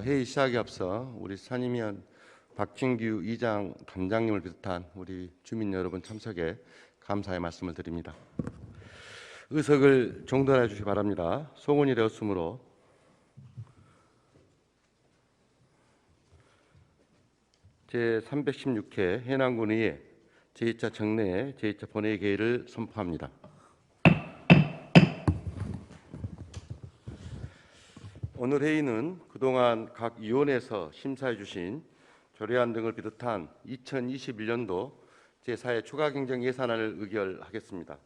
회의 시작에 앞서 우리 산임위원 박진규 이장 단장님을 비롯한 우리 주민 여러분 참석에 감사의 말씀을 드립니다. 의석을 정돈해 주시기 바랍니다. 송원이 되었으므로 제316회 해남군의회 제2차 정례 제2차 본회의 개의를 선포합니다. 오늘 회의는 그동안 각 위원회에서 심사해 주신 조례안 등을 비롯한 2021년도 제4회 추가 경정 예산안을 의결하겠습니다.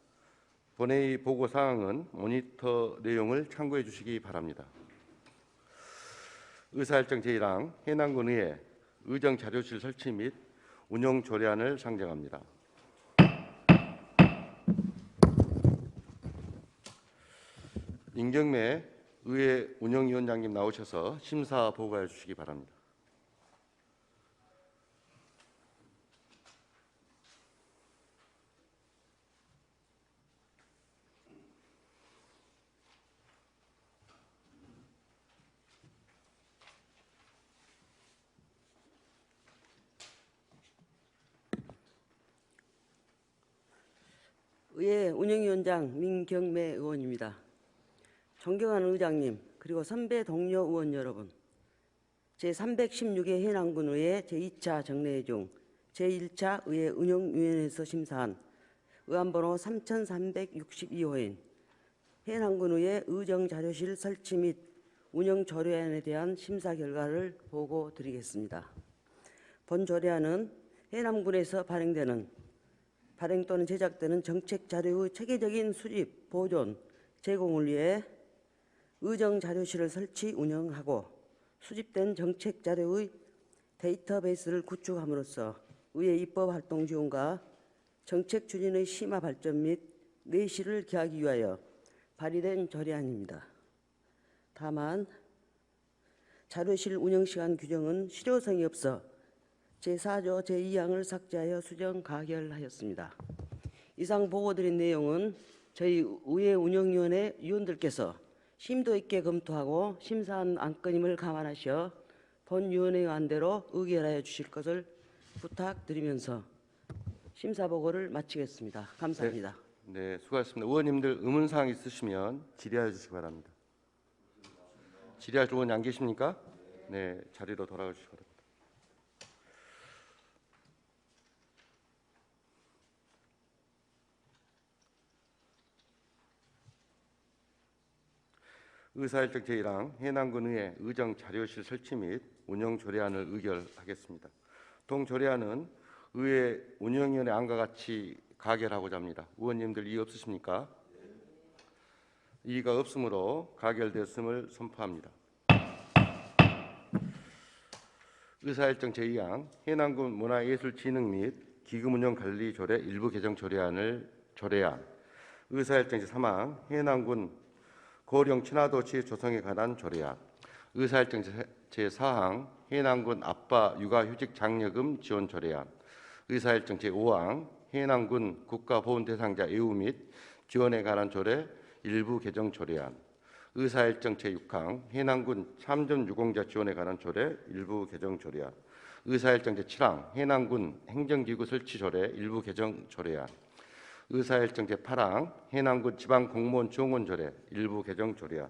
본회의 보고 사항은 모니터 내용을 참고해 주시기 바랍니다. 의사일정 제1항 해남군의회 의정자료실 설치 및 운영 조례안을 상정합니다. 임경매 의회 운영위원장님 나오셔서 심사 보고해 주시기 바랍니다. 의회 운영위원장 민경매 의원입니다. 존경하는 의장님, 그리고 선배 동료 의원 여러분, 제316회 해남군의회 제2차 정례회 중 제1차 의회 운영위원회에서 심사한 의안번호 3362호인 해남군의회 의정자료실 설치 및 운영 조례안에 대한 심사 결과를 보고 드리겠습니다. 본 조례안은 해남군에서 발행 또는 제작되는 정책 자료의 체계적인 수집, 보존, 제공을 위해 의정자료실을 설치, 운영하고 수집된 정책 자료의 데이터베이스를 구축함으로써 의회 입법활동 지원과 정책 추진의 심화 발전 및 내실을 기하기 위하여 발의된 조례안입니다. 다만 자료실 운영시간 규정은 실효성이 없어 제4조 제2항을 삭제하여 수정 가결하였습니다. 이상 보고드린 내용은 저희 의회 운영위원회 위원들께서 심도 있게 검토하고 심사한 안건임을 감안하셔 본 위원회의 안대로 의결하여 주실 것을 부탁드리면서 심사 보고를 마치겠습니다. 감사합니다. 네, 수고하셨습니다. 의원님들 의문사항 있으시면 질의하여 주시기 바랍니다. 질의할 의원이 안 계십니까? 네, 자리로 돌아가 주시기 바랍니다. 의사일정 제1항 해남군의회 의정자료실 설치 및 운영 조례안을 의결하겠습니다. 동 조례안은 의회 운영위원회 안과 같이 가결하고자 합니다. 의원님들 이의 없으십니까? 이의가 없으므로 가결되었음을 선포합니다. 의사일정 제2항 해남군 문화예술진흥 및 기금운영관리조례 일부 개정 조례안 의사일정 제3항 해남군 고령 친화도시 조성에 관한 조례안 의사일정 제4항 해남군 아빠 육아휴직 장려금 지원 조례안 의사일정 제5항 해남군 국가보훈 대상자 예우 및 지원에 관한 조례 일부 개정 조례안 의사일정 제6항 해남군 참전 유공자 지원에 관한 조례 일부 개정 조례안 의사일정 제7항 해남군 행정기구 설치 조례 일부 개정 조례안 의사일정 제8항 해남군 지방공무원 지원금 조례 일부 개정 조례안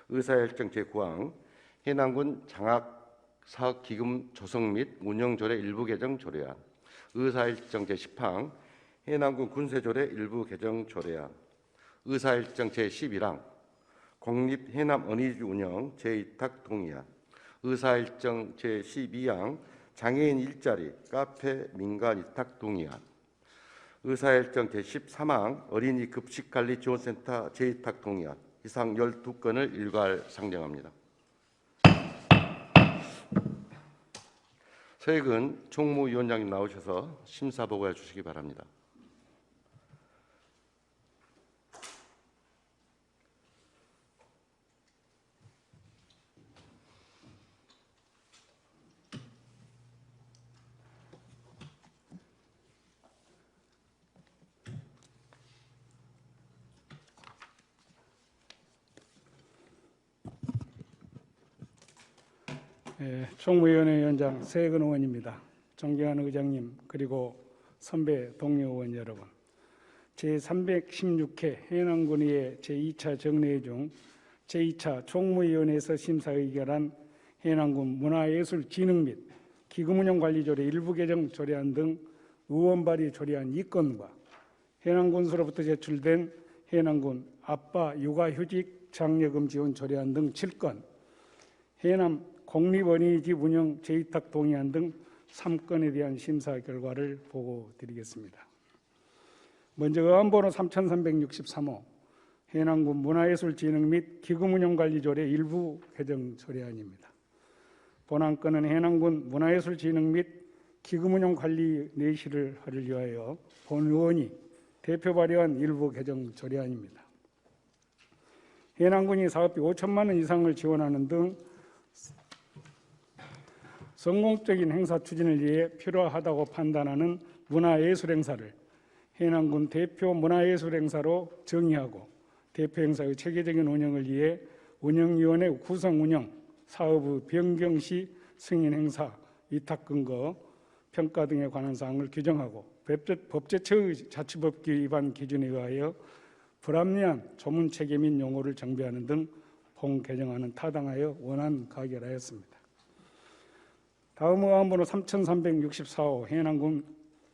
의사일정 제9항 해남군 장학사업기금 조성 및 운영 조례 일부 개정 조례안 의사일정 제10항 해남군 군세조례 일부 개정 조례안 의사일정 제11항 공립해남 어린이집 운영 재위탁 동의안 의사일정 제12항 장애인 일자리 카페 민간 위탁 동의안 의사일정 제13항 어린이 급식관리지원센터 재위탁 동의안 이상 12건을 일괄 상정합니다. 서익은 총무위원장님 나오셔서 심사 보고해 주시기 바랍니다. 총무위원회 위원장 세근 의원입니다. 존경하는 의장님 그리고 선배 동료 의원 여러분, 제316회 해남군의회 제2차 정례회 중 제2차 총무위원회에서 심사 의결한 해남군 문화예술진흥 및 기금운용관리조례 일부 개정 조례안 등 의원 발의 조례안 2건과 해남군수로부터 제출된 해남군 아빠 육아휴직 장려금 지원 조례안 등 7건, 해남 공립어린이집 운영 재위탁 동의안 등 3건에 대한 심사 결과를 보고드리겠습니다. 먼저 의안번호 3363호 해남군 문화예술진흥 및 기금운용관리조례 일부 개정 조례안입니다. 본안 건은 해남군 문화예술진흥 및 기금운용관리 내실을 하를 위하여 본 의원이 대표 발의한 일부 개정 조례안입니다. 해남군이 사업비 5천만 원 이상을 지원하는 등 성공적인 행사 추진을 위해 필요하다고 판단하는 문화예술 행사를 해남군 대표 문화예술 행사로 정의하고 대표 행사의 체계적인 운영을 위해 운영위원회 구성 운영, 사업의 변경 시 승인 행사, 위탁 근거, 평가 등에 관한 사항을 규정하고 법제처의 자치법규 위반 기준에 의하여 불합리한 조문 체계 및 용어를 정비하는 등 본 개정안은 타당하여 원안 가결하였습니다. 다음 의안번호 3364호 해남군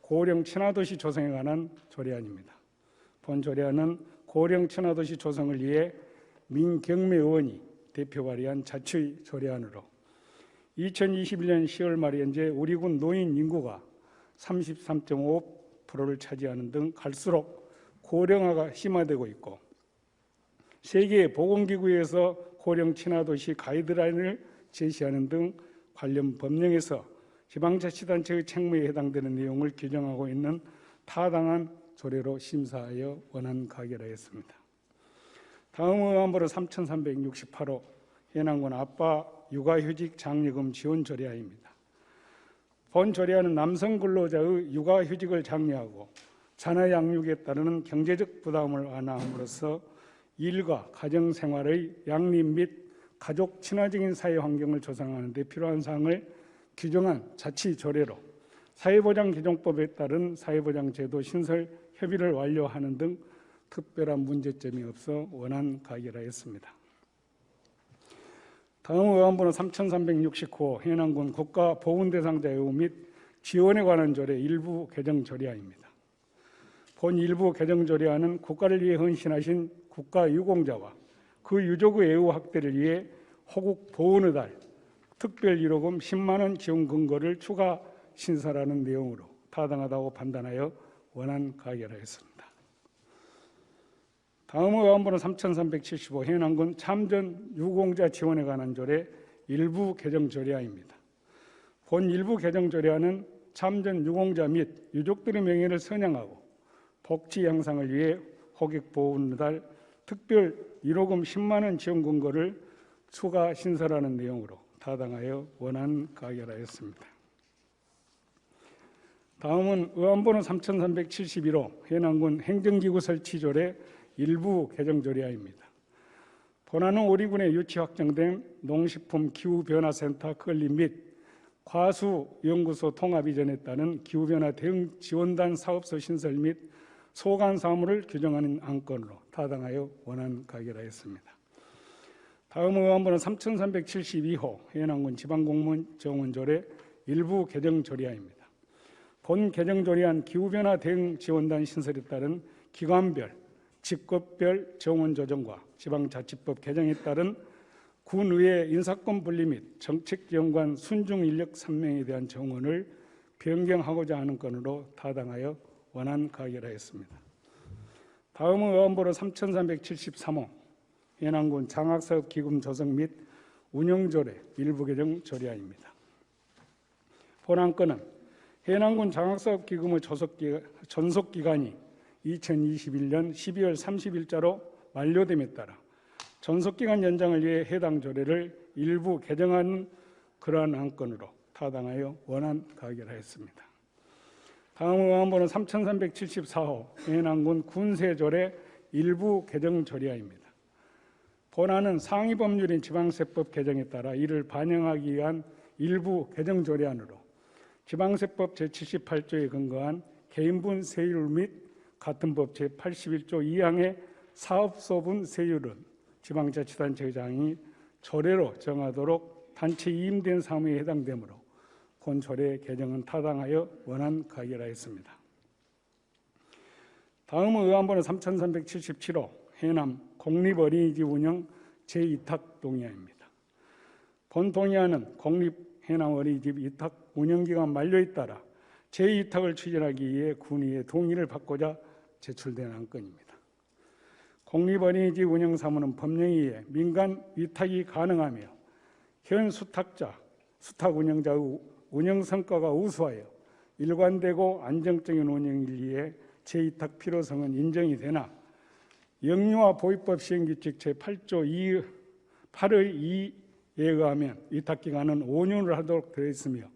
고령 친화도시 조성에 관한 조례안입니다. 본 조례안은 고령 친화도시 조성을 위해 민경매 의원이 대표 발의한 자치 조례안으로 2021년 10월 말 현재 우리 군 노인 인구가 33.5%를 차지하는 등 갈수록 고령화가 심화되고 있고 세계 보건기구에서 고령 친화도시 가이드라인을 제시하는 등 관련 법령에서 지방자치단체의 책무에 해당되는 내용을 규정하고 있는 타당한 조례로 심사하여 원안 가결하였습니다. 다음 의안번호 3368호 해남군 아빠 육아휴직 장려금 지원 조례안입니다. 본 조례안은 남성 근로자의 육아휴직을 장려하고 자녀 양육에 따르는 경제적 부담을 완화함으로써 일과 가정생활의 양립 및 가족 친화적인 사회 환경을 조성하는 데 필요한 사항을 규정한 자치 조례로 사회보장개정법에 따른 사회보장제도 신설 협의를 완료하는 등 특별한 문제점이 없어 원안 가결하였습니다. 다음 의안번호 3369호 해남군 국가보훈대상자 예우 및 지원에 관한 조례 일부 개정 조례안입니다. 본 일부 개정 조례안은 국가를 위해 헌신하신 국가유공자와 그 유족의 애우 확대를 위해 호국 보훈의 달 특별 1호금 10만 원 지원 근거를 추가 신설하는 내용으로 타당하다고 판단하여 원안 가결하였습니다. 다음 의안번호 3375 해남군 참전 유공자 지원에 관한 조례 일부 개정 조례안입니다. 본 일부 개정 조례안은 참전 유공자 및 유족들의 명예를 선양하고 복지 향상을 위해 호국 보훈의 달 특별 1호금 10만 원 지원 근거를 추가 신설하는 내용으로 타당하여 원안 가결하였습니다. 다음은 의안번호 3371호 해남군 행정기구 설치 조례 일부 개정 조례안입니다. 본안은 우리 군에 유치 확정된 농식품 기후변화센터 건립 및 과수연구소 통합 이전에 따른 기후변화 대응 지원단 사업소 신설 및 소관 사무를 규정하는 안건으로 타당하여 원안 가결하였습니다. 다음 의안번호 3372호 해남군 지방공무원 정원 조례 일부 개정 조례안입니다. 본 개정 조례안 기후변화 대응 지원단 신설에 따른 기관별, 직급별 정원 조정과 지방자치법 개정에 따른 군의회 인사권 분리 및 정책지원관 순중 인력 3명에 대한 정원을 변경하고자 하는 건으로 타당하여 원안 가결하였습니다. 다음은 의안번호 3373호 해남군 장학사업 기금 조성 및 운영조례 일부 개정 조례안입니다. 본안 건은 해남군 장학사업 기금의 전속기간이 2021년 12월 30일자로 만료됨에 따라 전속기간 연장을 위해 해당 조례를 일부 개정하는 그러한 안건으로 타당하여 원안 가결하였습니다. 다음 의안번호 3374호 해남군 군세조례 일부 개정 조례안입니다. 본안은 상위 법률인 지방세법 개정에 따라 이를 반영하기 위한 일부 개정 조례안으로 지방세법 제78조에 근거한 개인분 세율 및 같은 법 제81조 2항의 사업소분 세율은 지방자치단체장이 조례로 정하도록 단체 이임된 사무에 해당되므로 본 조례 개정은 타당하여 원안 가결하였습니다. 다음은 의안번호 3377호 해남 공립어린이집 운영 재위탁 동의안입니다. 본 동의안은 공립 해남 어린이집 위탁 운영기간 만료에 따라 재위탁을 추진하기 위해 군의의 동의를 받고자 제출된 안건입니다. 공립어린이집 운영사무는 법령에 의해 민간 위탁이 가능하며 현 수탁자, 수탁 운영자의 운영 성과가 우수하여 일관되고 안정적인 운영을 위해 재위탁 필요성은 인정이 되나 영유아 보육법 시행규칙 제8조 8의 2에 의하면 위탁기간은 5년을 하도록 되어 있으며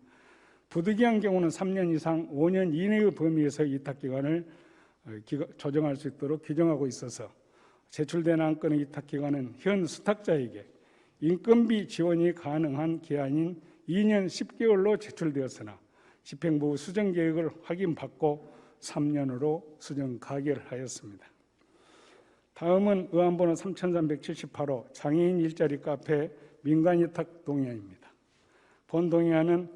부득이한 경우는 3년 이상 5년 이내의 범위에서 위탁기간을 조정할 수 있도록 규정하고 있어서 제출된 안건의 위탁기간은 현 수탁자에게 인건비 지원이 가능한 기한인 2년 10개월로 제출되었으나 집행부 후 수정계획을 확인받고 3년으로 수정 가결하였습니다. 다음은 의안번호 3378호 장애인 일자리 카페 민간위탁 동의안입니다. 본 동의안은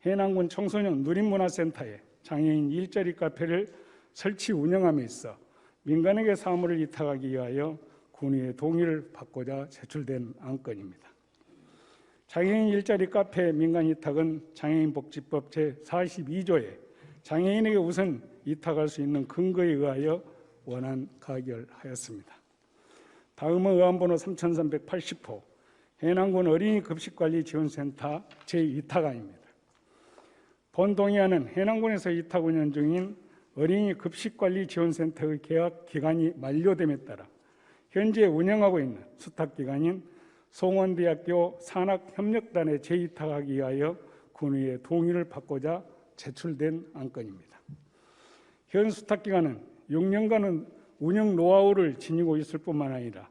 해남군 청소년 누림문화센터에 장애인 일자리 카페를 설치 운영함에 있어 민간에게 사무를 위탁하기 위하여 군의의 동의를 받고자 제출된 안건입니다. 장애인 일자리 카페 민간위탁은 장애인복지법 제42조에 장애인에게 우선 위탁할 수 있는 근거에 의하여 원안 가결하였습니다. 다음은 의안번호 3380호 해남군 어린이 급식관리지원센터 제2타관입니다. 본 동의안은 해남군에서 위탁 운영 중인 어린이 급식관리지원센터의 계약 기간이 만료됨에 따라 현재 운영하고 있는 수탁기관인 송원대학교 산학협력단에 재위탁하기 위하여 군의의 동의를 받고자 제출된 안건입니다. 현 수탁기관은 6년간은 운영 노하우를 지니고 있을 뿐만 아니라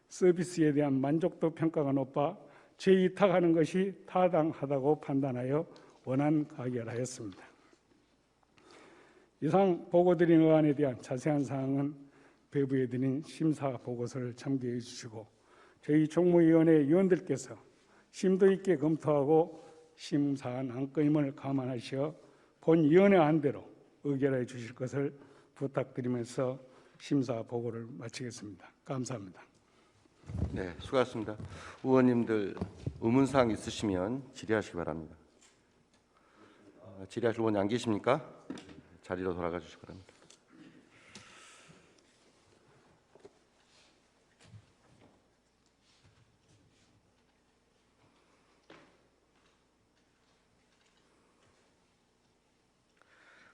서비스에 대한 만족도 평가가 높아 재위탁하는 것이 타당하다고 판단하여 원안 가결하였습니다. 이상 보고드린 의안에 대한 자세한 사항은 배부해 드린 심사 보고서를 참고해 주시고 저희 종무위원회 위원들께서 심도 있게 검토하고 심사한 안건임을 감안하시어 본 위원회 안대로 의결해 주실 것을 부탁드리면서 심사 보고를 마치겠습니다. 감사합니다. 네, 수고하셨습니다. 의원님들 의문사항 있으시면 질의하시기 바랍니다. 질의하실 의원이 안 계십니까? 자리로 돌아가 주시기 바랍니다.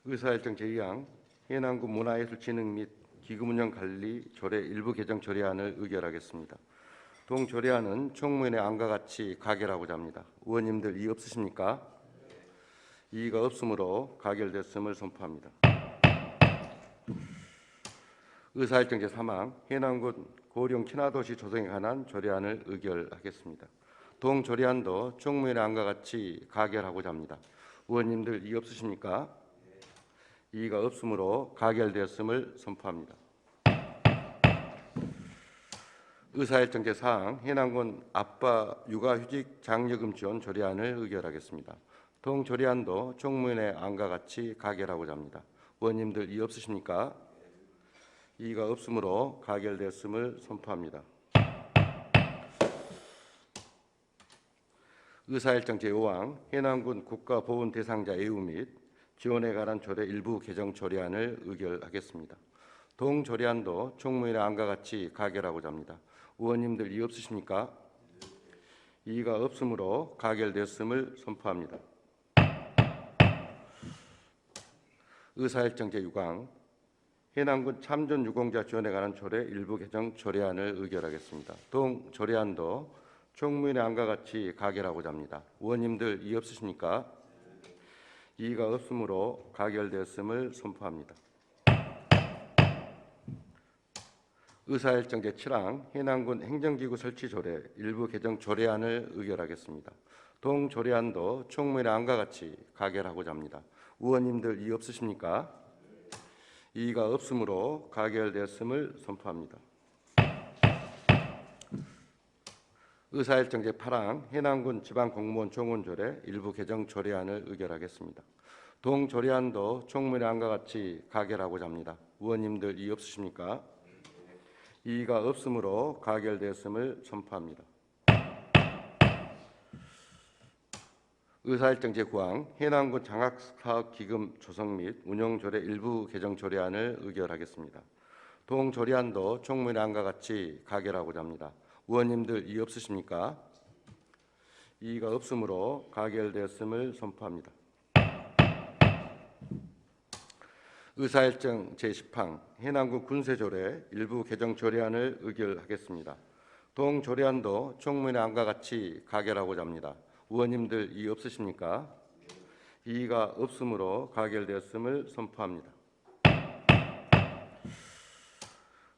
의사일정 제2항 해남군 문화예술진흥 및 기금운영관리 조례 일부 개정 조례안을 의결하겠습니다. 동 조례안은 총무위원회 안과 같이 가결하고자 합니다. 의원님들 이의 없으십니까? 이의가 없으므로 가결됐음을 선포합니다. 의사일정 제3항 해남군 고령 친화도시 조성에 관한 조례안을 의결하겠습니다. 동 조례안도 총무위원회 안과 같이 가결하고자 합니다. 의원님들 이의 없으십니까? 이의가 없으므로 가결되었음을 선포합니다. 의사일정 제4항 해남군 아빠 육아휴직 장려금 지원 조례안을 의결하겠습니다. 동 조례안도 총무위원회 안과 같이 가결하고자 합니다. 의원님들 이의 없으십니까? 이의가 없으므로 가결되었음을 선포합니다. 의사일정 제5항 해남군 국가보훈 대상자 애우 및 지원에 관한 조례 일부 개정 조례안을 의결하겠습니다. 동 조례안도 총무위원회 안과 같이 가결하고자 합니다. 의원님들 이의 없으십니까? 이의가 없으므로 가결되었음을 선포합니다. 의사일정 제6항 해남군 참전 유공자 지원에 관한 조례 일부 개정 조례안을 의결하겠습니다. 동 조례안도 총무위원회 안과 같이 가결하고자 합니다. 의원님들 이의 없으십니까? 이의가 없으므로 가결되었음을 선포합니다. 의사일정 제7항 해남군 행정기구 설치 조례 일부 개정 조례안을 의결하겠습니다. 동조례안도 총무회 안과 같이 가결하고자 합니다. 의원님들 이의 없으십니까? 이의가 없으므로 가결되었음을 선포합니다. 의사일정 제8항 해남군 지방공무원 총원조례 일부 개정 조례안을 의결하겠습니다. 동조례안도 총무회 안과 같이 가결하고자 합니다. 의원님들 이의 없으십니까? 이의가 없으므로 가결되었음을 선포합니다. 의사일정 제9항 해남군 장학사업기금 조성 및 운영조례 일부 개정 조례안을 의결하겠습니다. 동조례안도 총무회 안과 같이 가결하고자 합니다. 의원님들 이의 없으십니까? 이의가 없으므로 가결되었음을 선포합니다. 의사일정 제10항 해남군 군세조례 일부 개정 조례안을 의결하겠습니다. 동조례안도 총무회 안과 같이 가결하고자 합니다. 의원님들 이의 없으십니까? 이의가 없으므로 가결되었음을 선포합니다.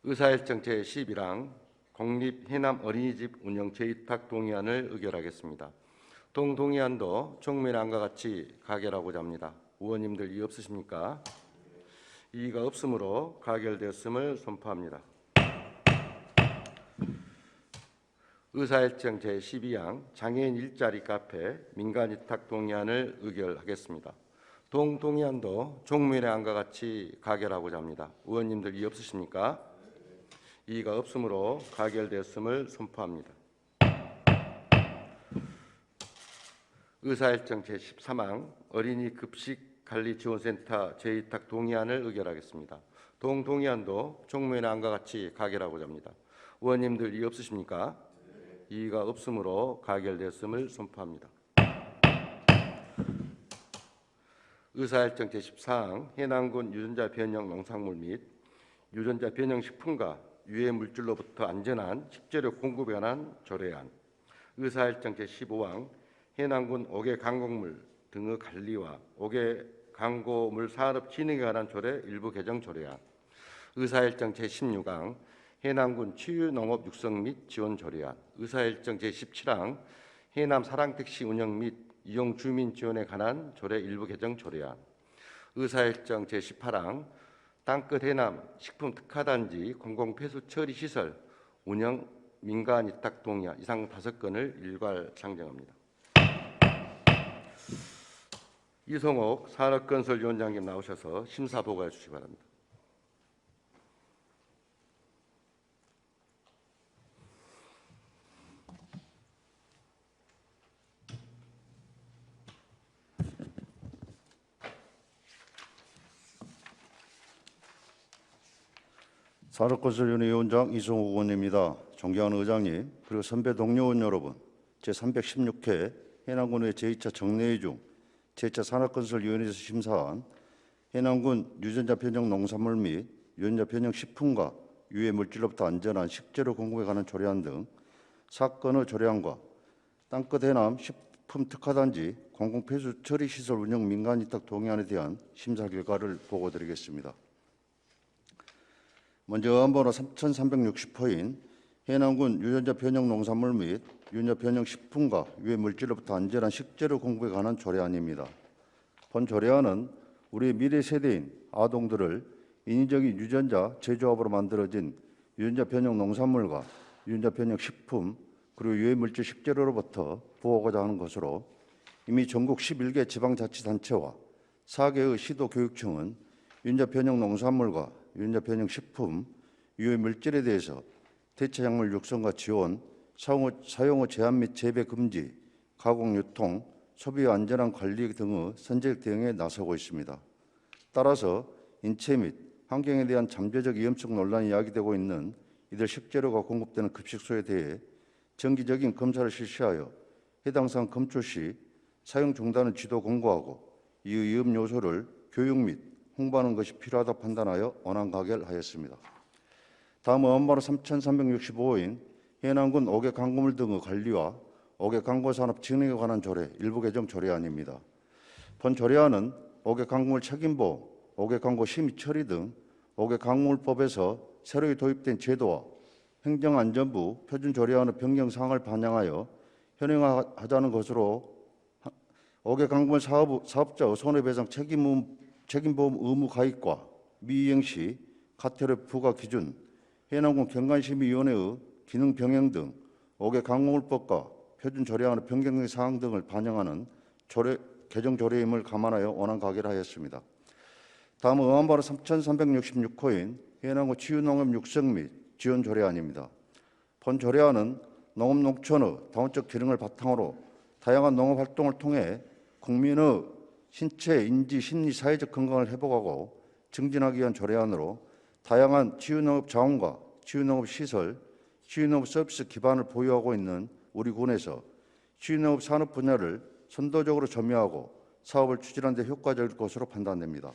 의사일정 제11항 공립해남 어린이집 운영 재위탁 동의안을 의결하겠습니다. 동동의안도 총무회 안과 같이 가결하고자 합니다. 의원님들 이의 없으십니까? 이의가 없으므로 가결되었음을 선포합니다. 의사일정 제12항 장애인 일자리 카페 민간위탁 동의안을 의결하겠습니다. 동동의안도 총무회 안과 같이 가결하고자 합니다. 의원님들 이의 없으십니까? 이의가 없으므로 가결되었음을 선포합니다. 의사일정 제13항 어린이 급식관리지원센터 재위탁 동의안을 의결하겠습니다. 동동의안도 총무회 안과 같이 가결하고자 합니다. 의원님들 이의 없으십니까? 이의가 없으므로 가결되었음을 선포합니다. 의사일정 제14항 해남군 유전자 변형 농산물 및 유전자 변형 식품과 유해 물질로부터 안전한 식재료 공급에 관한 조례안, 의사일정 제15항 해남군 옥외 강곡물 등의 관리와 옥외 강고물 산업 진흥에 관한 조례 일부 개정 조례안, 의사일정 제16항 해남군 치유농업 육성 및 지원 조례안, 의사일정 제17항 해남 사랑택시 운영 및 이용 주민 지원에 관한 조례 일부 개정 조례안, 의사일정 제18항 땅끝 해남 식품 특화단지 공공폐수 처리 시설 운영 민간 위탁 동의안 이상 5건을 일괄 상정합니다. 이성옥 산업건설위원장님 나오셔서 심사 보고해 주시기 바랍니다. 산업건설위원회 위원장 이성욱 의원입니다. 존경하는 의장님, 그리고 선배 동료 의원 여러분, 제316회 해남군의 제2차 정례회 중 제2차 산업건설위원회에서 심사한 해남군 유전자 변형 농산물 및 유전자 변형 식품과 유해 물질로부터 안전한 식재료 공급에 관한 조례안 등 사건의 조례안과 땅끝 해남 식품 특화단지 공공폐수 처리 시설 운영 민간 위탁 동의안에 대한 심사 결과를 보고드리겠습니다. 먼저 의안번호 3360호인 해남군 유전자 변형 농산물 및 유전자 변형 식품과 유해 물질로부터 안전한 식재료 공급에 관한 조례안입니다. 본 조례안은 우리 미래 세대인 아동들을 인위적인 유전자 재조합으로 만들어진 유전자 변형 농산물과 유전자 변형 식품 그리고 유해 물질 식재료로부터 보호하고자 하는 것으로 이미 전국 11개 지방자치단체와 4개의 시도교육청은 유전자 변형 농산물과 유전자 변형 식품, 유해 물질에 대해서 대체작물 육성과 지원, 사용의 제한 및 재배 금지, 가공 유통, 소비와 안전한 관리 등의 선제적 대응에 나서고 있습니다. 따라서 인체 및 환경에 대한 잠재적 위험성 논란이 야기되고 있는 이들 식재료가 공급되는 급식소에 대해 정기적인 검사를 실시하여 해당 사항 검출 시 사용 중단을 지도 공고하고 이의 위험 요소를 교육 및 홍보하는 것이 필요하다 판단하여 원안 가결하였습니다. 다음 의안번호 3365호인 해남군 옥외 강고물 등의 관리와 옥외 강고산업 진흥에 관한 조례 일부 개정 조례안입니다. 본 조례안은 옥외 강고물 책임보험, 옥외 강고 심의 처리 등 옥외 강고물법에서 새로 도입된 제도와 행정안전부 표준 조례안의 변경 사항을 반영하여 현행화하자는 것으로 옥외 강군 사업자의 손해배상 책임보험 의무 가입과 미이행 시 과태료 부과 기준, 해남군 경관심의위원회의 기능 병행 등 옥외 강공물법과 표준 조례안의 변경 등 사항 등을 반영하는 개정 조례임을 감안하여 원안 가결 하였습니다. 다음 의안번호 3366호인 해남군 치유농업 육성 및 지원 조례안입니다. 본 조례안은 농업농촌의 다원적 기능을 바탕으로 다양한 농업활동을 통해 국민의 신체, 인지, 심리, 사회적 건강을 회복하고 증진하기 위한 조례안으로 다양한 치유농업 자원과 치유농업 시설, 치유농업 서비스 기반을 보유하고 있는 우리 군에서 치유농업 산업 분야를 선도적으로 점유하고 사업을 추진하는 데 효과적일 것으로 판단됩니다.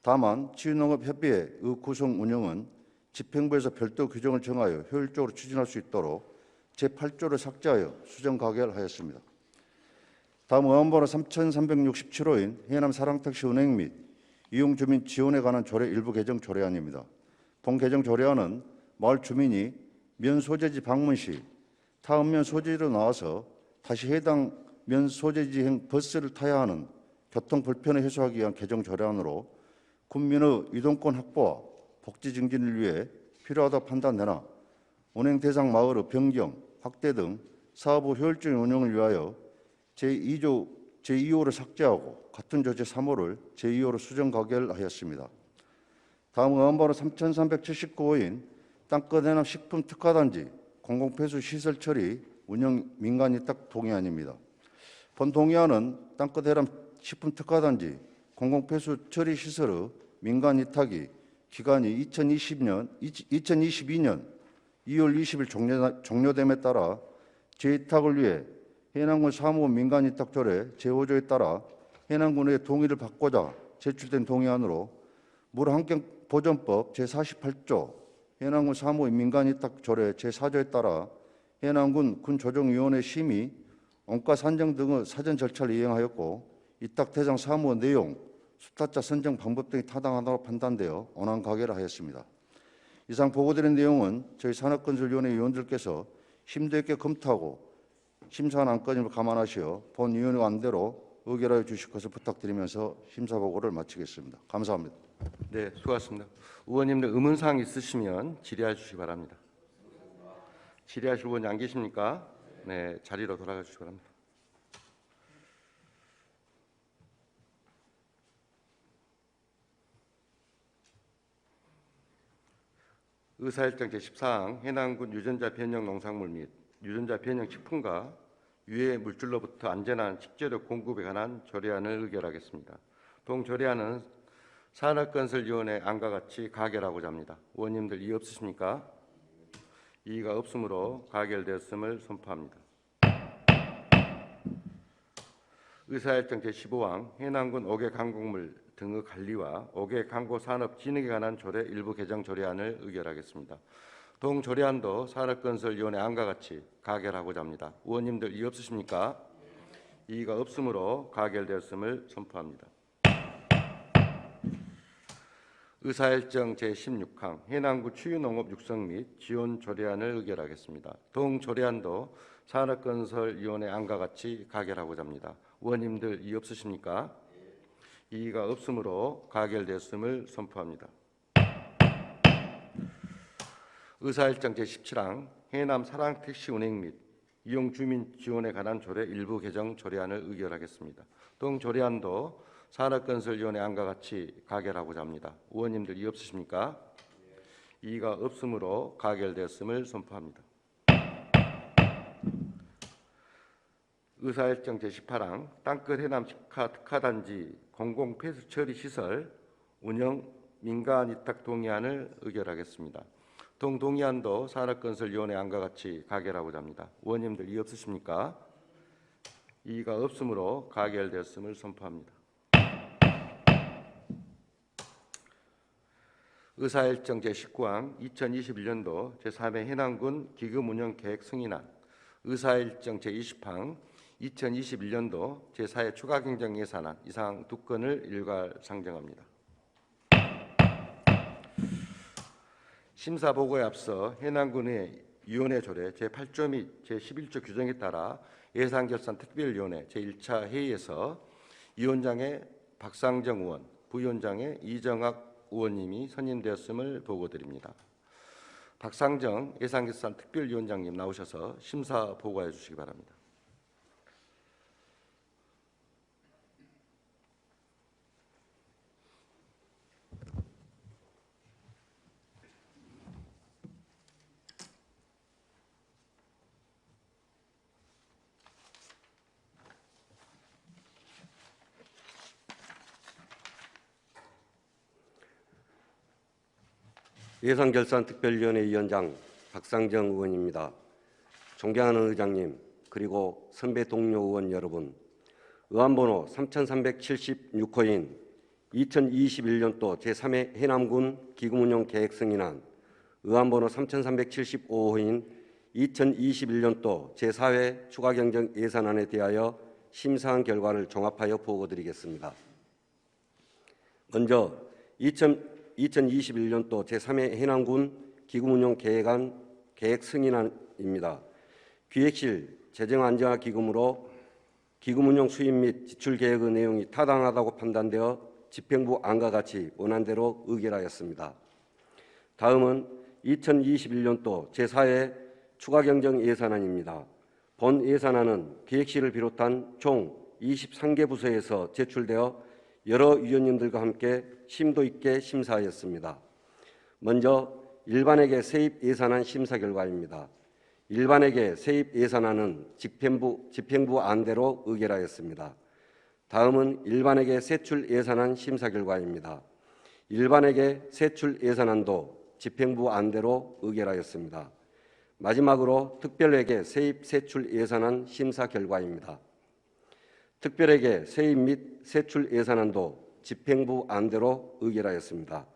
다만 치유농업협의회의 구성 운영은 집행부에서 별도 규정을 정하여 효율적으로 추진할 수 있도록 제8조를 삭제하여 수정 가결하였습니다. 다음 의안번호 3367호인 해남 사랑택시 운행 및 이용 주민 지원에 관한 조례 일부 개정 조례안입니다. 본 개정 조례안은 마을 주민이 면 소재지 방문 시 타읍면 소재지로 나와서 다시 해당 면 소재지행 버스를 타야 하는 교통 불편을 해소하기 위한 개정 조례안으로 군민의 이동권 확보와 복지 증진을 위해 필요하다고 판단되나 운행 대상 마을의 변경, 확대 등 사업의 효율적인 운영을 위하여 제2호를 삭제하고 같은 조 제3호를 제2호로 수정 가결하였습니다. 다음 의안번호 3379호인 땅끝 해남 식품 특화단지 공공폐수 시설 처리 운영 민간 위탁 동의안입니다. 본 동의안은 땅끝 해남 식품 특화단지 공공폐수 처리 시설의 민간 위탁이 기간이 2022년 2월 20일 종료됨에 따라 재위탁을 위해 해남군 사무부 민간위탁조례 제5조에 따라 해남군의 동의를 받고자 제출된 동의안으로 물환경보전법 제48조 해남군 사무부 민간위탁조례 제4조에 따라 해남군 군조정위원회 심의, 원가 산정 등의 사전 절차를 이행하였고 위탁 대상 사무의 내용, 수탁자 선정 방법 등이 타당하다고 판단되어 원안 가결을 하였습니다. 이상 보고드린 내용은 저희 산업건설위원회 위원들께서 심도 있게 검토하고 심사한 안건임을 감안하시어 본 위원회 안대로 의결하여 주실 것을 부탁드리면서 심사 보고를 마치겠습니다. 감사합니다. 네, 수고하셨습니다. 의원님들 의문사항 있으시면 질의해 주시기 바랍니다. 질의하실 의원이 안 계십니까? 네, 자리로 돌아가 주시기 바랍니다. 의사일정 제14항 해남군 유전자 변형 농산물 및 유전자 변형 식품과 유해 물질로부터 안전한 식재료 공급에 관한 조례안을 의결하겠습니다. 동 조례안은 산업건설위원회 안과 같이 가결하고자 합니다. 의원님들 이의 없으십니까? 이의가 없으므로 가결되었음을 선포합니다. 의사일정 제15항 해남군 옥외 강곡물 등의 관리와 옥외 강고 산업 진흥에 관한 조례 일부 개정 조례안을 의결하겠습니다. 동 조례안도 산업건설위원회 안과 같이 가결하고자 합니다. 의원님들 이의 없으십니까? 이의가 없으므로 가결되었음을 선포합니다. 의사일정 제16항 해남구 추유농업 육성 및 지원 조례안을 의결하겠습니다. 동 조례안도 산업건설위원회 안과 같이 가결하고자 합니다. 의원님들 이의 없으십니까? 이의가 없으므로 가결되었음을 선포합니다. 의사일정 제17항 해남 사랑택시 운행 및 이용 주민 지원에 관한 조례 일부 개정 조례안을 의결하겠습니다. 동 조례안도 산업건설위원회 안과 같이 가결하고자 합니다. 의원님들 이의 없으십니까? 이의가 없으므로 가결되었음을 선포합니다. 의사일정 제18항 땅끝 해남 식화 특화단지 공공폐수 처리 시설 운영 민간 위탁 동의안을 의결하겠습니다. 동 동의안도 산업건설위원회 안과 같이 가결하고자 합니다. 의원님들 이의 없으십니까? 이의가 없으므로 가결되었음을 선포합니다. 의사일정 제19항 2021년도 제3회 해남군 기금운영계획 승인안 의사일정 제20항 2021년도 제4회 추가경정예산안 이상 두 건을 일괄 상정합니다. 심사보고에 앞서 해남군의 위원회 조례 제8조 및 제11조 규정에 따라 예산결산특별위원회 제1차 회의에서 위원장의 박상정 의원, 부위원장의 이정학 의원님이 선임되었음을 보고드립니다. 박상정 예산결산특별위원장님 나오셔서 심사 보고해 주시기 바랍니다. 예산결산특별위원회 위원장 박상정 의원입니다. 존경하는 의장님, 그리고 선배 동료 의원 여러분, 의안번호 3376호인 2021년도 제3회 해남군 기금운용 계획 승인안, 의안번호 3375호인 2021년도 제4회 추가경정 예산안에 대하여 심사한 결과를 종합하여 보고드리겠습니다. 먼저 2021년도 제3회 해남군 기금운용 계획 승인안입니다. 기획실 재정안정화기금으로 기금운용 수입 및 지출 계획의 내용이 타당하다고 판단되어 집행부 안과 같이 원안대로 의결하였습니다. 다음은 2021년도 제4회 추가경정 예산안입니다. 본 예산안은 기획실을 비롯한 총 23개 부서에서 제출되어 여러 위원님들과 함께 심도 있게 심사하였습니다. 먼저 일반회계 세입 예산안 심사 결과입니다. 일반회계 세입 예산안은 집행부 안대로 의결하였습니다. 다음은 일반회계 세출 예산안 심사 결과입니다. 일반회계 세출 예산안도 집행부 안대로 의결하였습니다. 마지막으로 특별회계 세입 세출 예산안 심사 결과입니다. 특별회계 세입 및 세출 예산안도 집행부 안대로 의결하였습니다.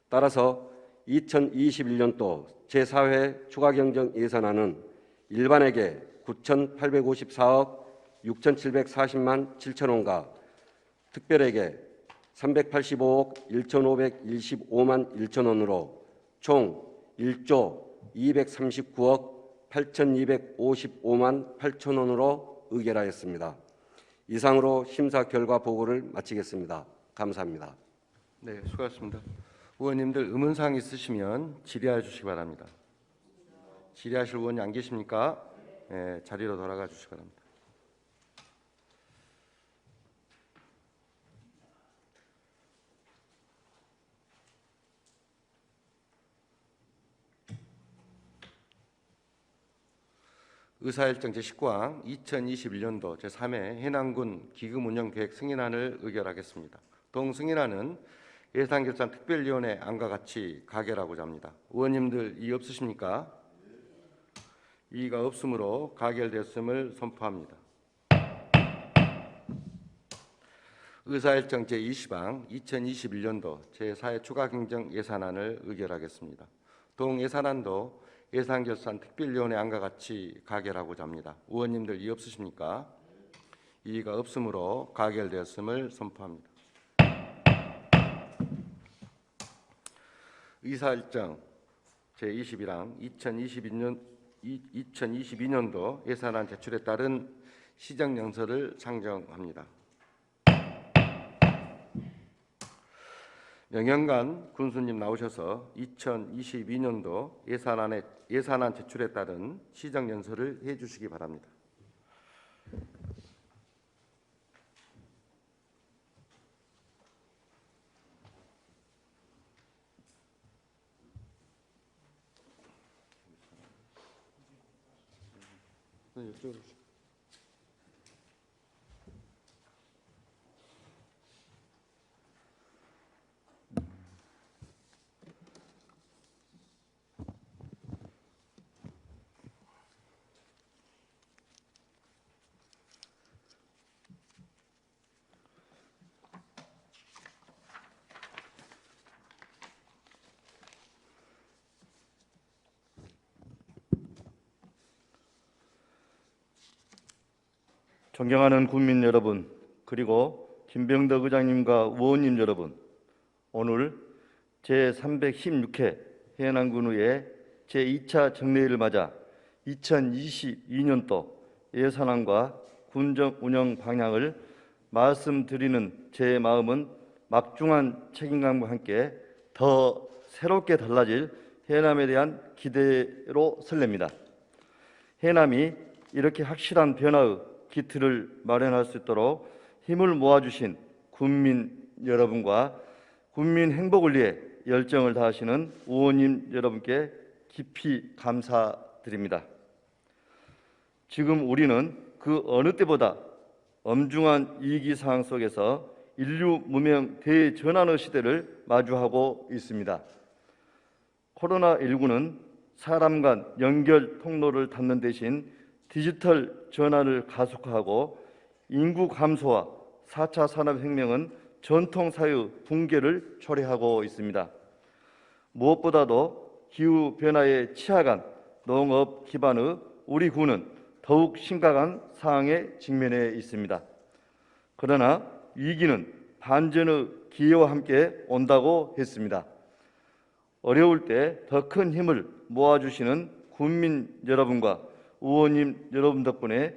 따라서 2021년도 제4회 추가경정 예산안은 일반회계 9,854억 6,740만 7천원과 특별회계 385억 1,525만 1천원으로 총 1조 239억 8,255만 8천원으로 의결하였습니다. 이상으로 심사 결과 보고를 마치겠습니다. 감사합니다. 네, 수고하셨습니다. 의원님들 의문사항 있으시면 질의해 주시기 바랍니다. 질의하실 의원이 안 계십니까? 네, 자리로 돌아가 주시기 바랍니다. 의사일정 제19항 2021년도 제3회 해남군 기금운영계획 승인안을 의결하겠습니다. 동승인안은 예산결산특별위원회 안과 같이 가결하고자 합니다. 의원님들 이의 없으십니까? 이의가 없으므로 가결되었음을 선포합니다. 의사일정 제20항 2021년도 제4회 추가경정 예산안을 의결하겠습니다. 동예산안도 예산결산특별위원회 안과 같이 가결하고자 합니다. 의원님들 이의 없으십니까? 이의가 없으므로 가결되었음을 선포합니다. 의사일정 제21항 2022년도 예산안 제출에 따른 시정연설을 상정합니다. 명현관 군수님 나오셔서 2022년도 예산안 제출에 따른 시정연설을 해주시기 바랍니다. 존경하는 국민 여러분, 그리고 김병덕 의장님과 의원님 여러분, 오늘 제316회 해남군의회 제2차 정례일을 맞아 2022년도 예산안과 군정 운영 방향을 말씀드리는 제 마음은 막중한 책임감과 함께 더 새롭게 달라질 해남에 대한 기대로 설렙니다. 해남이 이렇게 확실한 변화의 기틀을 마련할 수 있도록 힘을 모아주신 군민 여러분과 국민 행복을 위해 열정을 다하시는 의원님 여러분께 깊이 감사드립니다. 지금 우리는 그 어느 때보다 엄중한 위기 상황 속에서 인류 문명 대전환의 시대를 마주하고 있습니다. 코로나19는 사람 간 연결 통로를 닫는 대신 디지털 전환을 가속화하고 인구 감소와 4차 산업혁명은 전통사회의 붕괴를 초래하고 있습니다. 무엇보다도 기후변화에 취약한 농업 기반의 우리 군은 더욱 심각한 상황에 직면해 있습니다. 그러나 위기는 반전의 기회와 함께 온다고 했습니다. 어려울 때 더 큰 힘을 모아주시는 국민 여러분과 의원님 여러분 덕분에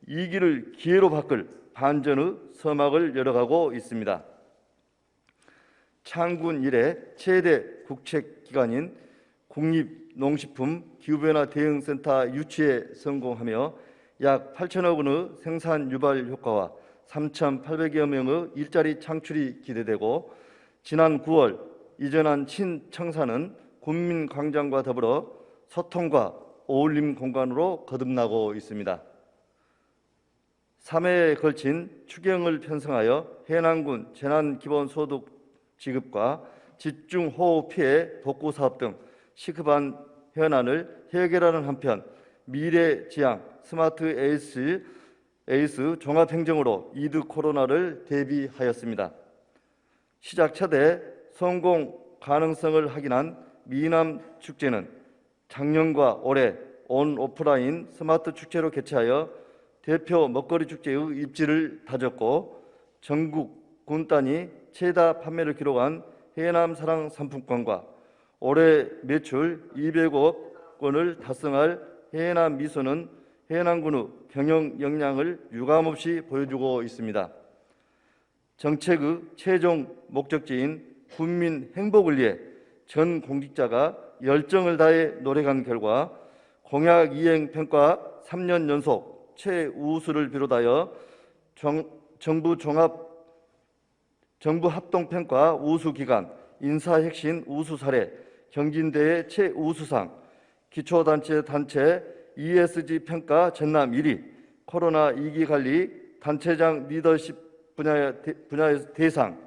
위기를 기회로 바꿀 반전의 서막을 열어가고 있습니다. 창군 이래 최대 국책기관인 국립농식품 기후변화 대응센터 유치에 성공하며 약 8천억 원의 생산 유발 효과와 3,800여 명의 일자리 창출이 기대되고, 지난 9월 이전한 신청사는 국민광장과 더불어 소통과 어울림 공간으로 거듭나고 있습니다. 3회에 걸친 추경을 편성하여 해남군 재난기본소득 지급과 집중호우 피해 복구사업 등 시급한 현안을 해결하는 한편 미래지향 스마트 에이스 종합행정으로 이드 코로나를 대비하였습니다. 시작 첫해 성공 가능성을 확인한 미남 축제는 작년과 올해 온 오프라인 스마트 축제로 개최하여 대표 먹거리 축제의 입지를 다졌고, 전국 군 단위 최다 판매를 기록한 해남 사랑 상품권과 올해 매출 200억 원을 달성할 해남 미소는 해남군의 경영 역량을 유감없이 보여주고 있습니다. 정책의 최종 목적지인 국민 행복을 위해 전 공직자가 열정을 다해 노력한 결과 공약 이행 평가 3년 연속 최우수를 비롯하여 정부 합동 평가 우수 기관, 인사혁신 우수 사례, 경진대회 최우수상, 기초단체 ESG 평가 전남 1위, 코로나 위기 관리 단체장 리더십 분야의 대상,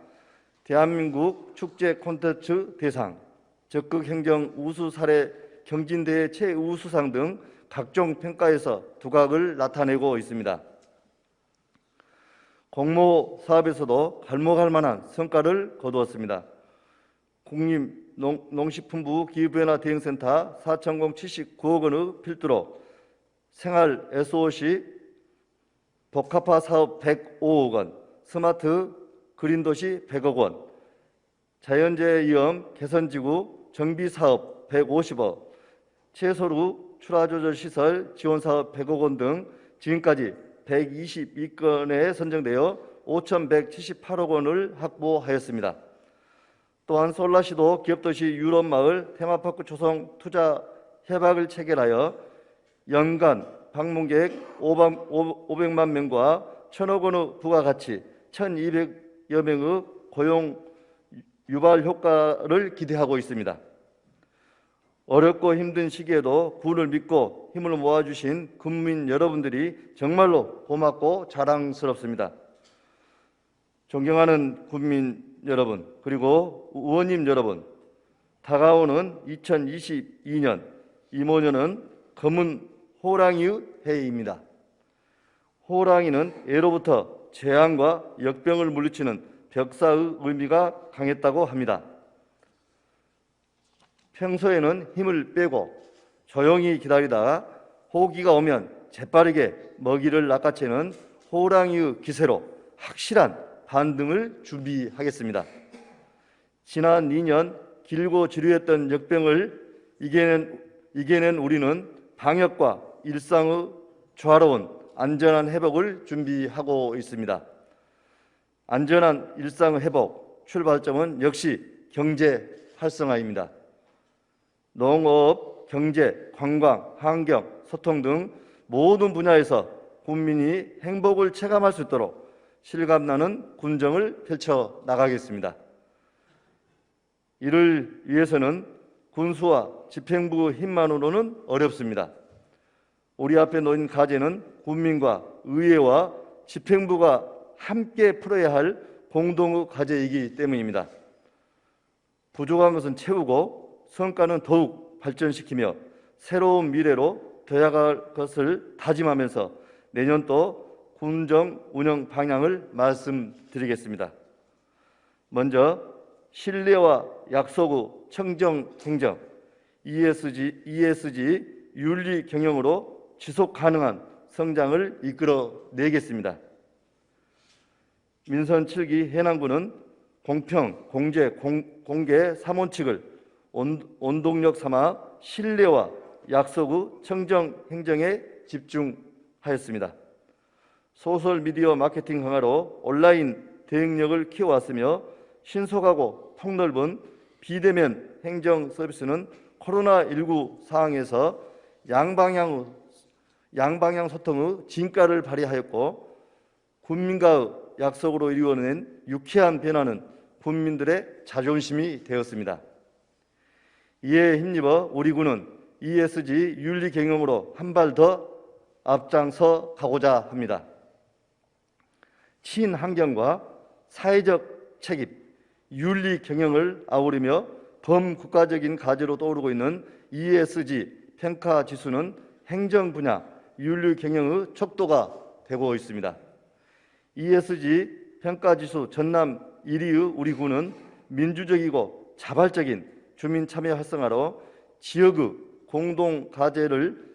대한민국 축제 콘텐츠 대상, 적극행정 우수 사례 경진대회 최우수상 등 각종 평가에서 두각을 나타내고 있습니다. 공모 사업에서도 갈목할 만한 성과를 거두었습니다. 국립농식품부 기후변화 대응센터 4,079억 원의 필두로 생활 SOC 복합화 사업 105억 원, 스마트 그린도시 100억 원, 자연재해 위험 개선지구 정비사업 150억, 채소루 출하조절시설 지원사업 100억 원 등 지금까지 122건에 선정되어 5,178억 원을 확보하였습니다. 또한 솔라시도 기업도시 유럽마을 테마파크 조성 투자 협약을 체결하여 연간 방문객 500만 명과 1,000억 원의 부가가치 1,200여 명의 고용 유발 효과를 기대하고 있습니다. 어렵고 힘든 시기에도 군을 믿고 힘을 모아주신 국민 여러분들이 정말로 고맙고 자랑스럽습니다. 존경하는 국민 여러분, 그리고 의원님 여러분, 다가오는 2022년 이모년은 검은 호랑이의 해입니다. 호랑이는 예로부터 재앙과 역병을 물리치는 벽사의 의미가 강했다고 합니다. 평소에는 힘을 빼고 조용히 기다리다가 호기가 오면 재빠르게 먹이를 낚아채는 호랑이의 기세로 확실한 반등을 준비하겠습니다. 지난 2년 길고 지루했던 역병을 이겨낸 우리는 방역과 일상의 조화로운 안전한 회복을 준비하고 있습니다. 안전한 일상 회복 출발점은 역시 경제 활성화입니다. 농업, 경제, 관광, 환경, 소통 등 모든 분야에서 국민이 행복을 체감할 수 있도록 실감나는 군정을 펼쳐 나가겠습니다. 이를 위해서는 군수와 집행부 힘만으로는 어렵습니다. 우리 앞에 놓인 과제는 국민과 의회와 집행부가 함께 풀어야 할 공동의 과제이기 때문입니다. 부족한 것은 채우고 성과는 더욱 발전시키며 새로운 미래로 되어갈 것을 다짐하면서 내년도 군정 운영 방향을 말씀드리겠습니다. 먼저 신뢰와 약속의 청정 행정, ESG 윤리 경영으로 지속 가능한 성장을 이끌어내겠습니다. 민선 7기 해남군은 공평, 공제, 공개 3원칙을 원동력 삼아 신뢰와 약속의 청정 행정에 집중하였습니다. 소셜미디어 마케팅 강화로 온라인 대응력을 키워왔으며 신속하고 폭넓은 비대면 행정 서비스는 코로나19 상황에서 양방향 소통의 진가를 발휘하였고 국민과의 약속으로 이루어낸 유쾌한 변화는 국민들의 자존심이 되었습니다. 이에 힘입어 우리 군은 ESG 윤리 경영으로 한 발 더 앞장서 가고자 합니다. 친환경과 사회적 책임, 윤리 경영을 아우르며 범국가적인 과제로 떠오르고 있는 ESG 평가 지수는 행정 분야 윤리 경영의 척도가 되고 있습니다. ESG 평가 지수 전남 1위의 우리 군은 민주적이고 자발적인 주민 참여 활성화로 지역의 공동 과제를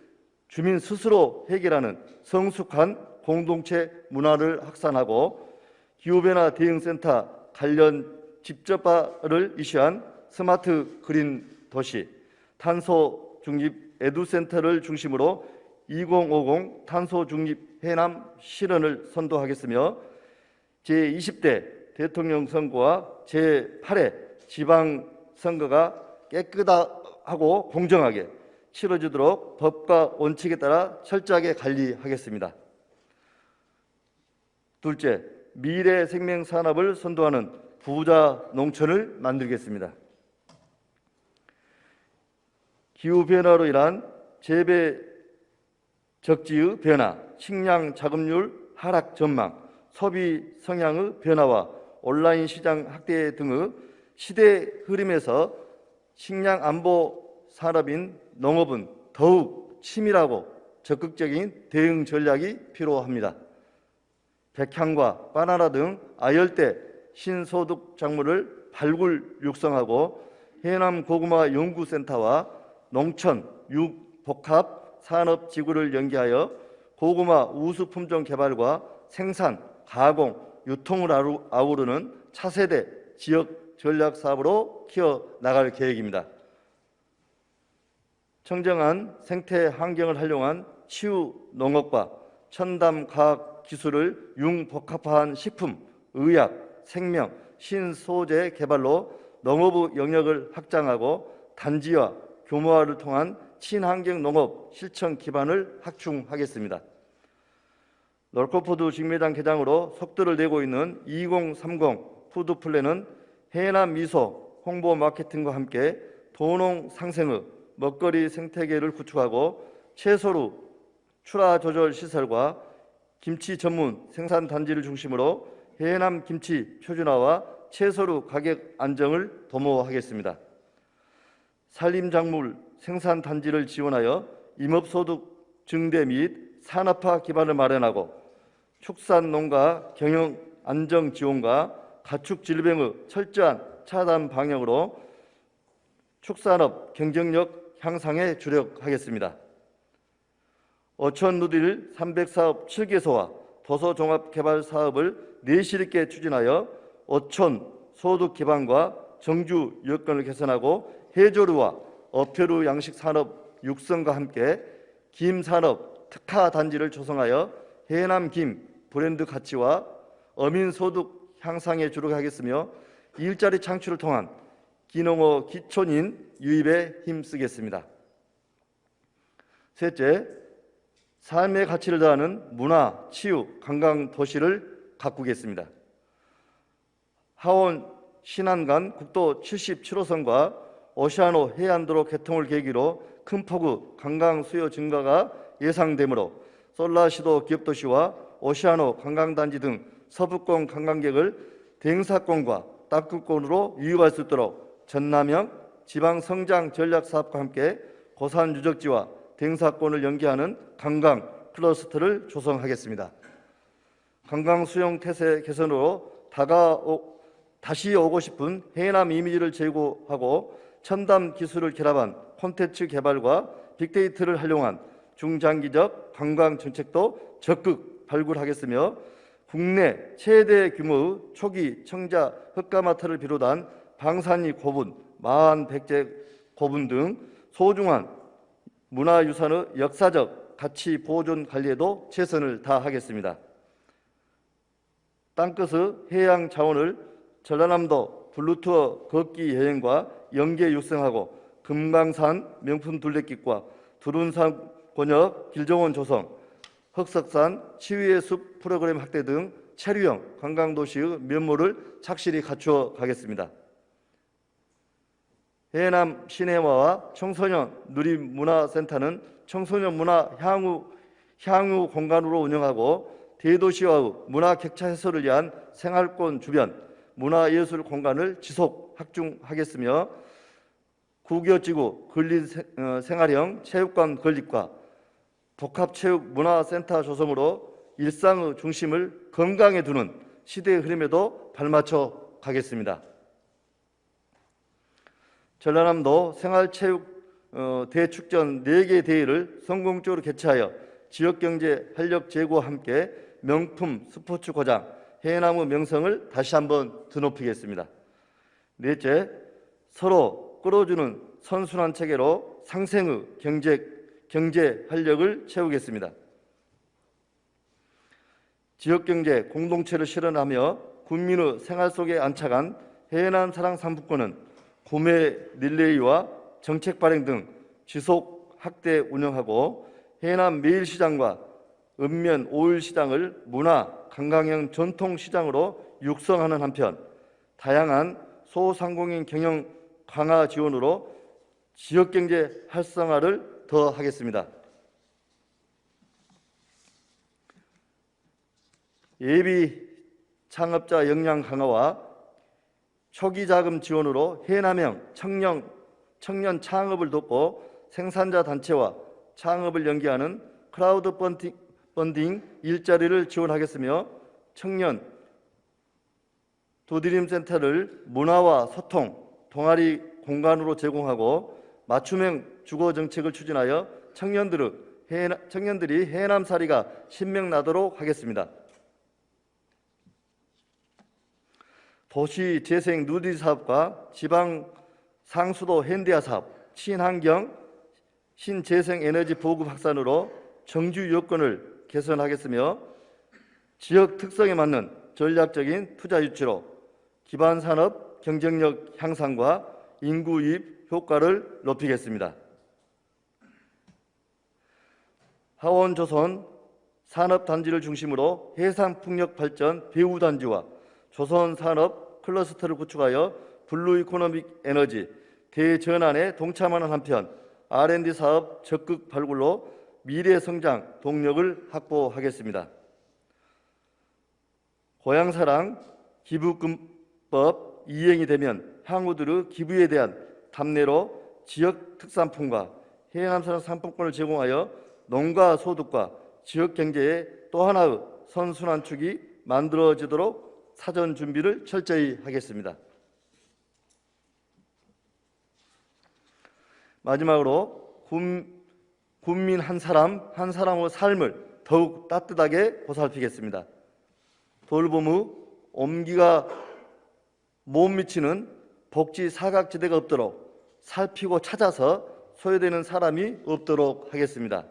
주민 스스로 해결하는 성숙한 공동체 문화를 확산하고 기후변화 대응센터 관련 집접바를 이슈한 스마트 그린 도시, 탄소 중립 에듀센터를 중심으로 2050 탄소 중립 해남 실현을 선도하겠으며 제20대 대통령 선거와 제8회 지방선거가 깨끗하고 공정하게 치러지도록 법과 원칙에 따라 철저하게 관리하겠습니다. 둘째, 미래 생명 산업을 선도하는 부자 농촌을 만들겠습니다. 기후변화로 인한 재배 적지의 변화, 식량 자급률 하락 전망, 소비 성향의 변화와 온라인 시장 확대 등의 시대 흐름에서 식량 안보 산업인 농업은 더욱 치밀하고 적극적인 대응 전략이 필요합니다. 백향과 바나나 등 아열대 신소득 작물을 발굴 육성하고 해남 고구마 연구센터와 농촌 육복합 산업지구를 연계하여 고구마 우수 품종 개발과 생산, 가공, 유통을 아우르는 차세대 지역 전략 사업으로 키워나갈 계획입니다. 청정한 생태 환경을 활용한 치유 농업과 첨단 과학 기술을 융복합화한 식품, 의약, 생명, 신소재 개발로 농업의 영역을 확장하고 단지와 규모화를 통한 친환경 농업 실천 기반을 확충하겠습니다. 롤코푸드 직매장 개장으로 속도를 내고 있는 2030 푸드플랜은 해남 미소 홍보 마케팅과 함께 도농 상생의 먹거리 생태계를 구축하고 채소류 출하 조절 시설과 김치 전문 생산 단지를 중심으로 해남 김치 표준화와 채소류 가격 안정을 도모하겠습니다. 산림작물 생산 단지를 지원하여 임업소득 증대 및 산업화 기반을 마련하고 축산농가 경영 안정 지원과 가축 질병의 철저한 차단 방향으로 축산업 경쟁력 향상에 주력하겠습니다. 어촌 누딜 300사업 7개소와 도서종합개발 사업을 내실 있게 추진하여 어촌 소득 기반과 정주 여건을 개선하고 해조류와 어표류 양식 산업 육성과 함께 김산업 특화 단지를 조성하여 해남 김 브랜드 가치와 어민 소득 향상에 주력하겠으며 일자리 창출을 통한 기농어 기촌인 유입에 힘쓰겠습니다. 셋째, 삶의 가치를 더하는 문화, 치유, 관광 도시를 가꾸겠습니다. 하원 신안간 국도 77호선과 오시아노 해안도로 개통을 계기로 큰 폭의 관광 수요 증가가 예상되므로 솔라시도 기업도시와 오시아노 관광단지 등 서부권 관광객을 대행사권과 땅끝권으로 유입할 수 있도록 전남형 지방성장 전략사업과 함께 고산 유적지와 대행사권을 연계하는 관광 클러스터를 조성하겠습니다. 관광 수용 태세 개선으로 다시 오고 싶은 해남 이미지를 제고하고 첨단 기술을 결합한 콘텐츠 개발과 빅데이터를 활용한 중장기적 관광 정책도 적극 발굴하겠으며 국내 최대 규모의 초기 청자 흑가마타를 비롯한 방산이 고분, 마한 백제 고분 등 소중한 문화유산의 역사적 가치 보존 관리에도 최선을 다하겠습니다. 땅끝의 해양 자원을 전라남도 블루투어 걷기 여행과 연계 육성하고 금강산 명품 둘레길과 두룬산 권역 길정원 조성, 흑석산 치유의 숲 프로그램 확대 등 체류형 관광도시의 면모를 착실히 갖추어 가겠습니다. 해남 시내화와 청소년 누리문화센터는 청소년 문화 향유 공간으로 운영하고 대도시화의 문화 격차 해소를 위한 생활권 주변 문화예술 공간을 지속 확충하겠으며 국여지구 근린 생활형 체육관 건립과 복합체육문화센터 조성으로 일상의 중심을 건강에 두는 시대의 흐름에도 발맞춰 가겠습니다. 전라남도 생활체육 대축전 4개 대회를 성공적으로 개최하여 지역경제 활력 제고와 함께 명품 스포츠 고장 해남의 명성을 다시 한번 드높이겠습니다. 넷째, 서로 끌어주는 선순환 체계로 상생의 경제 활력을 채우겠습니다. 지역경제 공동체를 실현하며 국민의 생활 속에 안착한 해남 사랑 상품권은 구매 릴레이와 정책 발행 등 지속 확대 운영하고 해남 매일시장과 읍면 오일시장을 문화 관광형 전통시장으로 육성하는 한편 다양한 소상공인 경영 강화 지원으로 지역경제 활성화를 더하겠습니다. 예비 창업자 역량 강화와 초기 자금 지원으로 해남형 청년 창업을 돕고 생산자 단체와 창업을 연계하는 크라우드 펀딩 일자리를 지원하겠으며 청년 도드림 센터를 문화와 소통, 동아리 공간으로 제공하고 맞춤형 주거 정책을 추진하여 청년들이 해남살이가 신명나도록 하겠습니다. 도시 재생 누리 사업과 지방 상수도 현대화 사업, 친환경 신재생 에너지 보급 확산으로 정주 여건을 개선하겠으며 지역 특성에 맞는 전략적인 투자 유치로 기반 산업 경쟁력 향상과 인구 유입 효과를 높이겠습니다. 하원조선 산업단지를 중심으로 해상풍력 발전 배후단지와 조선산업 클러스터를 구축하여 블루 이코노믹 에너지 대전환에 동참하는 한편 R&D 사업 적극 발굴로 미래 성장 동력을 확보하겠습니다. 고향사랑 기부금법 이행이 되면 향후들의 기부에 대한 답례로 지역 특산품과 해남사랑 상품권을 제공하여 농가 소득과 지역 경제의 또 하나의 선순환축이 만들어지도록 사전 준비를 철저히 하겠습니다. 마지막으로 국민 한 사람의 삶을 더욱 따뜻하게 보살피겠습니다. 돌봄의 옴기가 못 미치는 복지 사각지대가 없도록 살피고 찾아서 소외되는 사람이 없도록 하겠습니다.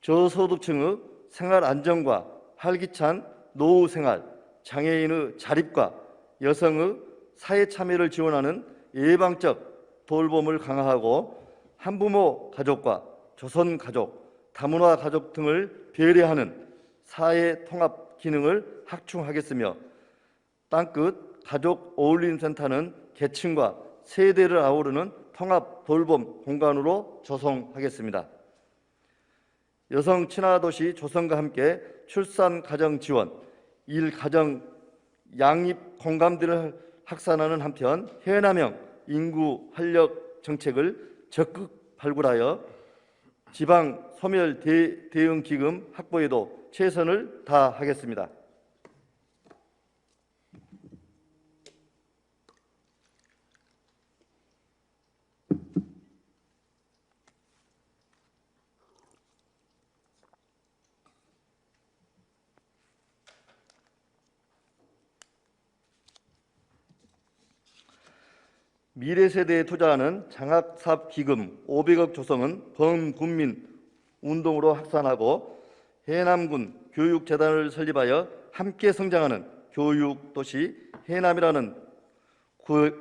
저소득층의 생활 안정과 활기찬 노후 생활, 장애인의 자립과 여성의 사회 참여를 지원하는 예방적 돌봄을 강화하고 한부모 가족과 조선 가족, 다문화 가족 등을 배려하는 사회 통합 기능을 확충하겠으며 땅끝 가족 어울림 센터는 계층과 세대를 아우르는 통합 돌봄 공간으로 조성하겠습니다. 여성 친화도시 조성과 함께 출산 가정 지원, 일가정 양립 공감대를 확산하는 한편 해남형 인구 활력 정책을 적극 발굴하여 지방 소멸 대응 기금 확보에도 최선을 다하겠습니다. 미래 세대에 투자하는 장학사업 기금 500억 조성은 범국민 운동으로 확산하고 해남군 교육재단을 설립하여 함께 성장하는 교육도시 해남이라는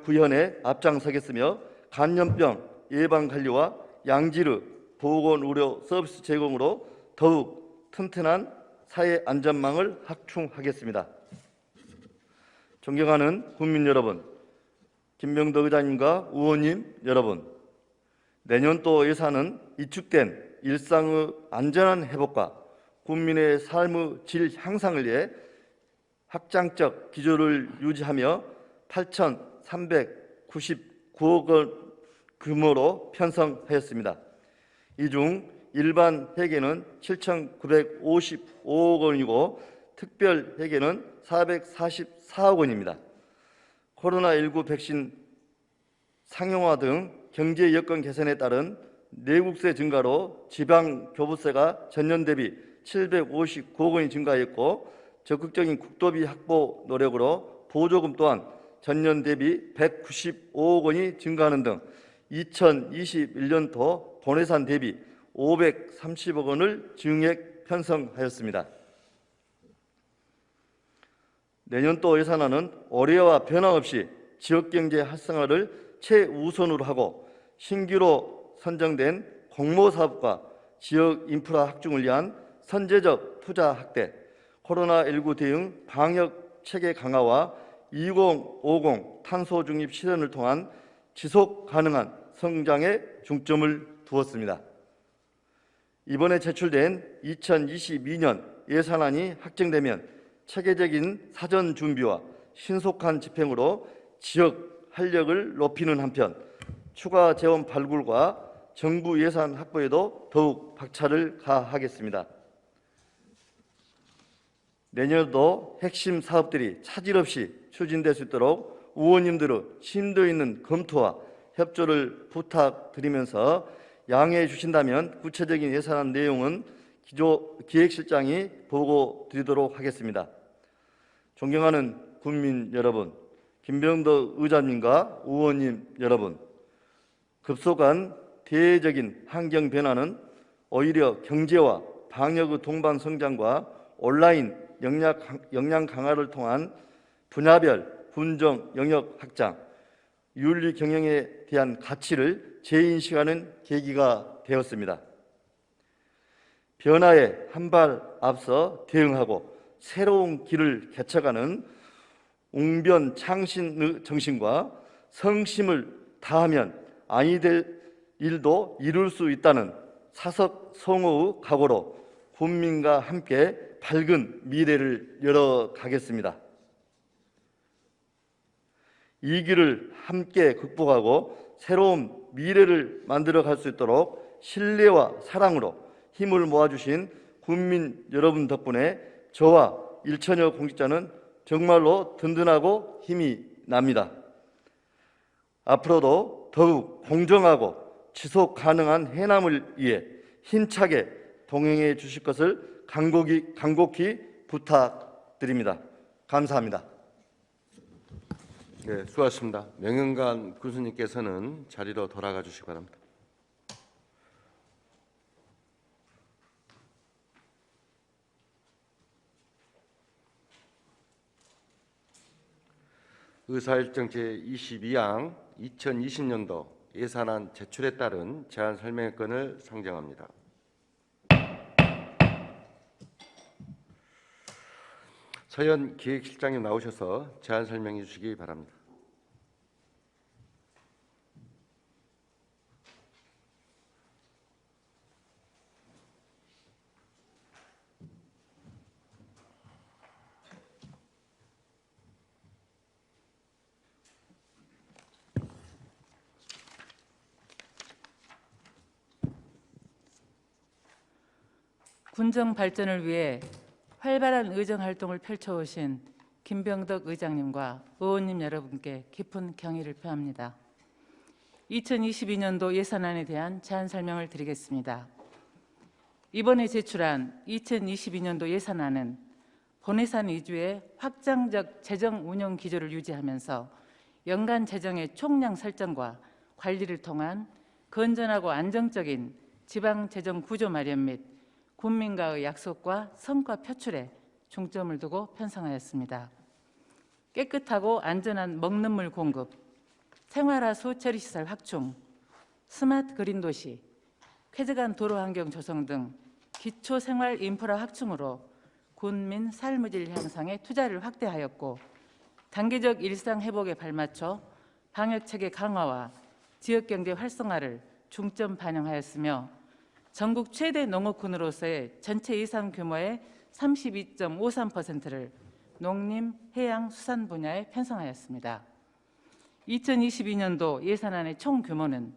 구현에 앞장서겠으며 간염병 예방관리와 양질의 보건의료 서비스 제공으로 더욱 튼튼한 사회 안전망을 확충하겠습니다. 존경하는 국민 여러분, 김병덕 의장님과 의원님 여러분, 내년도 예산은 이축된 일상의 안전한 회복과 국민의 삶의 질 향상을 위해 확장적 기조를 유지하며 8,399억 원 규모로 편성하였습니다. 이 중 일반 회계는 7,955억 원이고 특별 회계는 444억 원입니다. 코로나19 백신 상용화 등 경제 여건 개선에 따른 내국세 증가로 지방 교부세가 전년 대비 759억 원이 증가했고 적극적인 국도비 확보 노력으로 보조금 또한 전년 대비 195억 원이 증가하는 등 2021년도 본예산 대비 530억 원을 증액 편성하였습니다. 내년도 예산안은 올해와 변함없이 지역경제 활성화를 최우선으로 하고 신규로 선정된 공모사업과 지역 인프라 확충을 위한 선제적 투자 확대, 코로나19 대응 방역 체계 강화와 2050 탄소 중립 실현을 통한 지속 가능한 성장에 중점을 두었습니다. 이번에 제출된 2022년 예산안이 확정되면 체계적인 사전 준비와 신속한 집행으로 지역 활력을 높이는 한편 추가 재원 발굴과 정부 예산 확보에도 더욱 박차를 가하겠습니다. 내년도 핵심 사업들이 차질 없이 추진될 수 있도록 의원님들의 심도 있는 검토와 협조를 부탁드리면서 양해해 주신다면 구체적인 예산안 내용은 기획실장이 보고 드리도록 하겠습니다. 존경하는 국민 여러분, 김병덕 의장님과 의원님 여러분, 급속한 대외적인 환경 변화는 오히려 경제와 방역의 동반 성장과 온라인 역량 강화를 통한 분야별 분정 영역 확장, 윤리 경영에 대한 가치를 재인식하는 계기가 되었습니다. 변화에 한 발 앞서 대응하고 새로운 길을 개척하는 웅변창신의 정신과 성심을 다하면 아니 될 일도 이룰 수 있다는 사석성호의 각오로 국민과 함께 밝은 미래를 열어가겠습니다. 이 길을 함께 극복하고 새로운 미래를 만들어갈 수 있도록 신뢰와 사랑으로 힘을 모아주신 국민 여러분 덕분에 저와 1천여 공직자는 정말로 든든하고 힘이 납니다. 앞으로도 더욱 공정하고 지속 가능한 해남을 위해 힘차게 동행해 주실 것을 간곡히 부탁드립니다. 감사합니다. 네, 수고하셨습니다. 명영관 군수님께서는 자리로 돌아가 주시기 바랍니다. 의사일정 제22항 2020년도 예산안 제출에 따른 제안 설명의 건을 상정합니다. 서현 기획실장님 나오셔서 제안 설명해 주시기 바랍니다. 군정 발전을 위해 활발한 의정 활동을 펼쳐오신 김병덕 의장님과 의원님 여러분께 깊은 경의를 표합니다. 2022년도 예산안에 대한 제안 설명을 드리겠습니다. 이번에 제출한 2022년도 예산안은 본예산 위주의 확장적 재정 운영 기조를 유지하면서 연간 재정의 총량 설정과 관리를 통한 건전하고 안정적인 지방 재정 구조 마련 및 국민과의 약속과 성과 표출에 중점을 두고 편성하였습니다. 깨끗하고 안전한 먹는 물 공급, 생활하수 처리시설 확충, 스마트 그린 도시, 쾌적한 도로 환경 조성 등 기초 생활 인프라 확충으로 군민 삶의 질 향상에 투자를 확대하였고, 단계적 일상 회복에 발맞춰 방역 체계 강화와 지역 경제 활성화를 중점 반영하였으며, 전국 최대 농업군으로서의 전체 예산 규모의 32.53%를 농림, 해양, 수산 분야에 편성하였습니다. 2022년도 예산안의 총 규모는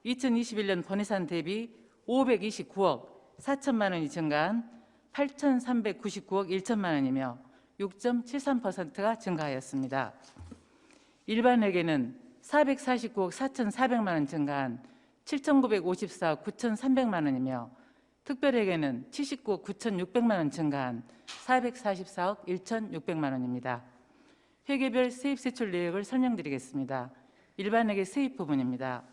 2021년 본예산 대비 529억 4천만 원이 증가한 8,399억 1천만 원이며 6.73%가 증가하였습니다. 일반회계는 449억 4,400만 원 증가한 7,954억 9,300만 원이며, 특별회계는 79억 9,600만 원 증가한 444억 1,600만 원입니다. 회계별 세입 세출 내역을 설명드리겠습니다. 일반회계 세입 부분입니다.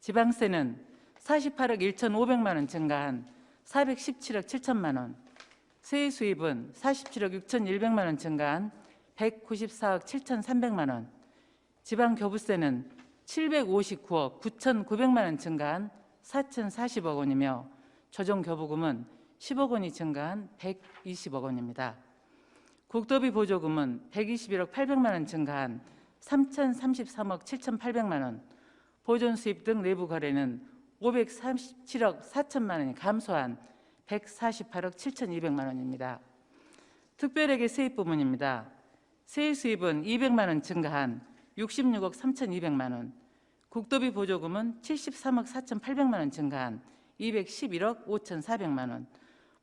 지방세는 48억 1,500만 원 증가한 417억 7천만 원, 세의 수입은 47억 6,100만 원 증가한 194억 7,300만 원, 지방교부세는 759억 9,900만 원 증가한 4,040억 원이며, 조정교부금은 10억 원이 증가한 120억 원입니다. 국도비 보조금은 121억 800만 원 증가한 3,033억 7,800만 원, 보존수입 등 내부 거래는 537억 4천만 원이 감소한 148억 7,200만 원입니다. 특별회계 세입 부분입니다. 세의 수입은 200만 원 증가한 66억 3,200만 원, 국도비 보조금은 73억 4,800만 원 증가한 211억 5,400만 원,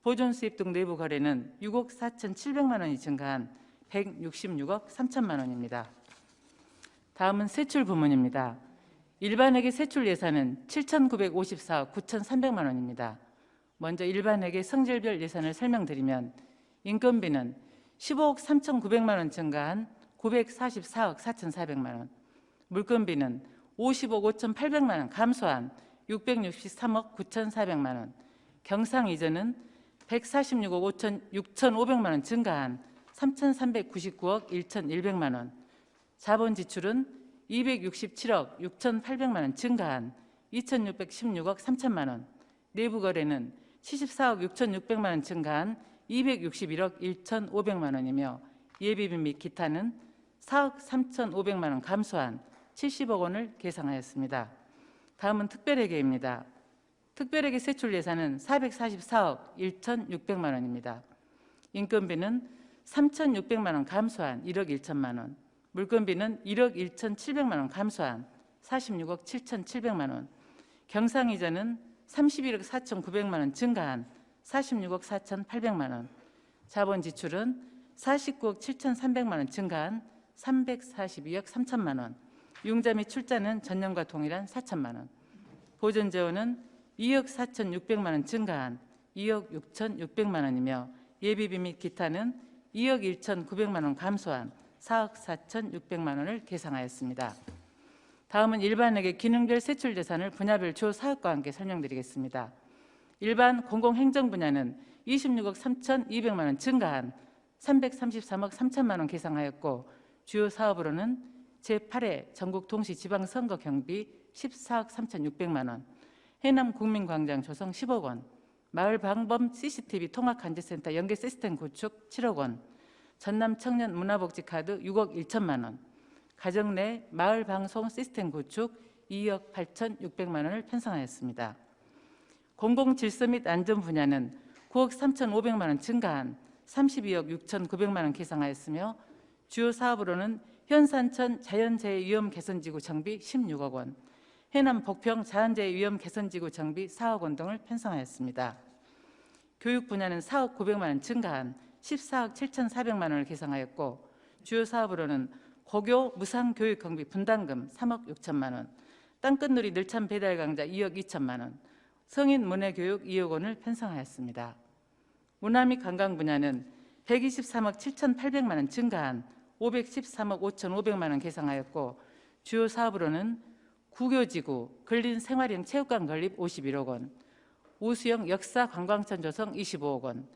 보존수입 등 내부 거래는 6억 4,700만 원이 증가한 166억 3천만 원입니다. 다음은 세출 부문입니다. 일반회계 세출 예산은 7,954억 9,300만 원입니다. 먼저 일반회계 성질별 예산을 설명드리면, 인건비는 15억 3,900만 원 증가한 944억 4,400만 원, 물건비는 50억 5,800만 원 감소한 663억 9,400만 원, 경상 이전은 146억 6,500만 원 증가한 3,399억 1,100만 원, 자본 지출은 267억 6,800만 원 증가한 2,616억 3천만 원, 내부 거래는 74억 6,600만 원 증가한 261억 1,500만 원이며, 예비비 및 기타는 4억 3,500만 원 감소한 70억 원을 계상하였습니다. 다음은 특별회계입니다. 특별회계 세출 예산은 444억 1,600만 원입니다. 인건비는 3,600만 원 감소한 1억 1천만 원, 물건비는 1억 1,700만 원 감소한 46억 7,700만 원, 경상이전은 31억 4,900만 원 증가한 46억 4,800만 원, 자본 지출은 49억 7,300만 원 증가한 342억 3천만 원, 융자 및 출자는 전년과 동일한 4천만 원, 보존 재원은 2억 4,600만 원 증가한 2억 6,600만 원이며, 예비비 및 기타는 2억 1,900만 원 감소한 4억 4,600만 원을 계상하였습니다. 다음은 일반에게 기능별 세출 예산을 분야별 주요 사업과 함께 설명드리겠습니다. 일반 공공행정 분야는 26억 3,200만 원 증가한 333억 3천만 원 계상하였고, 주요 사업으로는 제8회 전국 동시 지방선거 경비 14억 3,600만 원, 해남 국민광장 조성 10억 원, 마을 방범 CCTV 통합간접센터 연계 시스템 구축 7억 원, 전남 청년 문화복지 카드 6억 1천만 원, 가정 내 마을 방송 시스템 구축 2억 8,600만 원을 편성하였습니다. 공공질서 및 안전 분야는 9억 3,500만 원 증가한 32억 6,900만 원 계상하였으며, 주요 사업으로는 현산천 자연재해 위험 개선지구 장비 16억 원, 해남 복평 자연재해 위험 개선지구 장비 4억 원 등을 편성하였습니다. 교육 분야는 4억 900만 원 증가한 14억 7,400만 원을 계상하였고, 주요 사업으로는 고교 무상 교육 경비 분담금 3억 6천만 원, 땅끝놀이 늘참 배달 강좌 2억 2천만 원, 성인 문해교육 2억 원을 편성하였습니다. 문화 및 관광 분야는 123억 7,800만 원 증가한 513억 5,500만 원 계상하였고, 주요 사업으로는 구교지구 근린 생활형 체육관 건립 51억 원, 우수형 역사 관광천 조성 25억 원,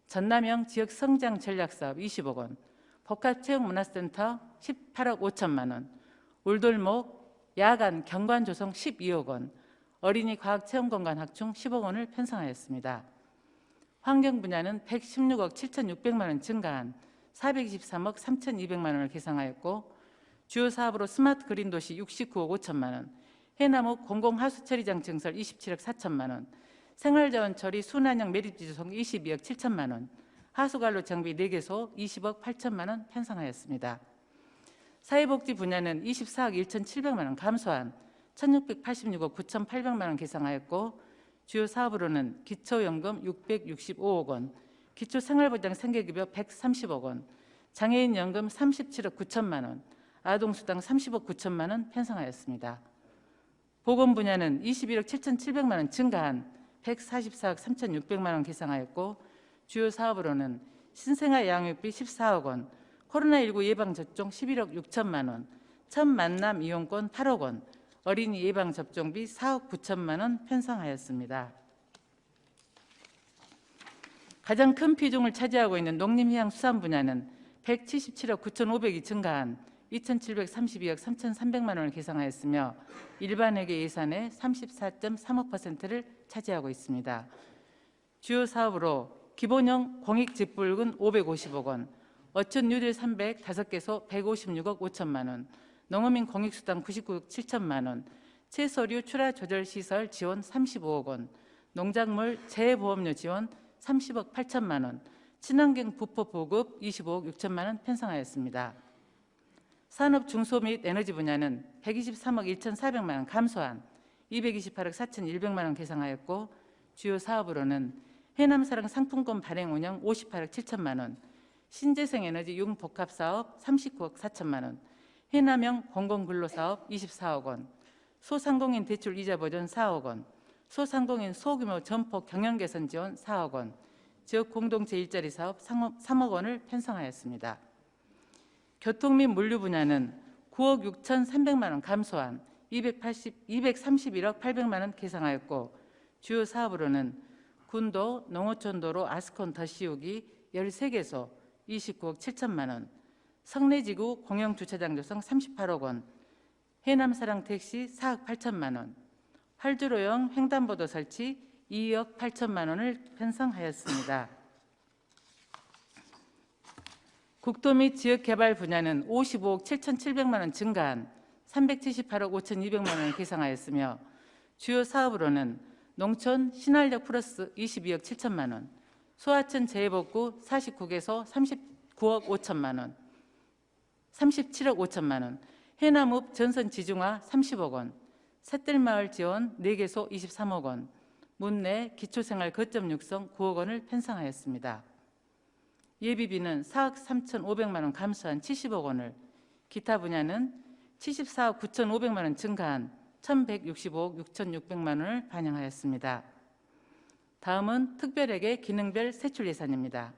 전남형 지역 성장 전략 사업 20억 원, 복합체육문화센터 18억 5천만 원, 울돌목 야간 경관 조성 12억 원, 어린이 과학체험공간 확충 10억 원을 편성하였습니다. 환경 분야는 116억 7,600만 원 증가한 423억 3,200만 원을 계상하였고, 주요 사업으로 스마트 그린 도시 69억 5천만 원, 해남읍 공공하수 처리장 증설 27억 4천만 원, 생활자원 처리 순환형 매립지 조성 22억 7천만 원, 하수관로 정비 4개소 20억 8천만 원 편성하였습니다. 사회복지 분야는 24억 1,700만 원 감소한 1,686억 9,800만 원 계상하였고, 주요 사업으로는 기초연금 665억 원, 기초생활보장 생계급여 130억 원, 장애인연금 37억 9천만 원, 아동수당 30억 9천만 원 편성하였습니다. 보건 분야는 21억 7,700만 원 증가한 144억 3,600만 원 계상하였고, 주요 사업으로는 신생아 양육비 14억 원, 코로나19 예방접종 11억 6천만 원, 첫 만남 이용권 8억 원, 어린이 예방접종비 4억 9천만 원 편성하였습니다. 가장 큰 비중을 차지하고 있는 농림해양수산 분야는 177억 9,500이 증가한 2,732억 3,300만 원을 계상하였으며, 일반회계 예산의 34.35%를 차지하고 있습니다. 주요 사업으로 기본형 공익직불금 550억 원, 어촌 뉴딜 305개소 156억 5천만 원, 농어민 공익수당 99억 7천만 원, 채소류 출하 조절 시설 지원 35억 원, 농작물 재보험료 지원 30억 8천만 원, 친환경 부포 보급 25억 6천만 원 편성하였습니다. 산업 중소 및 에너지 분야는 123억 1,400만 원 감소한 228억 4,100만 원 계상하였고, 주요 사업으로는 해남사랑 상품권 발행 운영 58억 7천만 원, 신재생에너지 융복합사업 39억 4천만 원, 해남형 공공근로사업 24억 원, 소상공인 대출 이자 보전 4억 원, 소상공인 소규모 점포 경영 개선 지원 4억 원, 지역 공동체 일자리 사업 3억 원을 편성하였습니다. 교통 및 물류 분야는 9억 6,300만 원 감소한 231억 800만 원 계상하였고, 주요 사업으로는 군도 농어촌도로 아스콘 더 씌우기 13개소 29억 7천만 원, 성내지구 공영주차장 조성 38억 원, 해남사랑 택시 4억 8천만 원, 활주로형 횡단보도 설치 2억 8천만 원을 편성하였습니다. 국토 및 지역개발 분야는 55억 7,700만 원 증가한 378억 5,200만 원을 계상하였으며, 주요 사업으로는 농촌 신활력 플러스 22억 7천만 원, 소하천 재해복구 49개소 39억 5천만 원, 37억 5천만 원, 해남읍 전선 지중화 30억 원, 샛들마을 지원 4개소 23억 원, 문내 기초생활 거점 육성 9억 원을 편성하였습니다. 예비비는 4억 3,500만 원 감소한 70억 원을, 기타 분야는 74억 9,500만 원 증가한 1,165억 6,600만 원을 반영하였습니다. 다음은 특별회계 기능별 세출 예산입니다.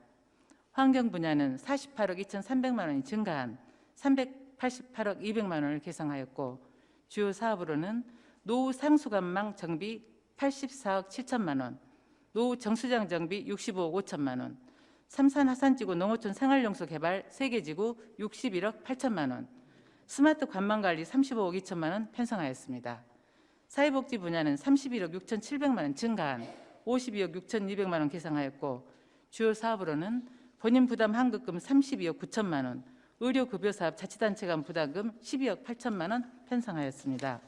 환경 분야는 48억 2,300만 원이 증가한 388억 200만 원을 계상하였고 주요 사업으로는 노후 상수관망 정비 84억 7천만 원, 노후 정수장 정비 65억 5천만 원, 삼산 하산지구 농어촌 생활용수 개발 3개 지구 61억 8천만 원, 스마트 관망관리 35억 2천만 원 편성하였습니다. 사회복지 분야는 31억 6,700만 원 증가한 52억 6,200만 원 계상하였고 주요 사업으로는 본인 부담 환급금 32억 9천만 원, 의료급여 사업 자치단체 간 부담금 12억 8천만 원 편성하였습니다.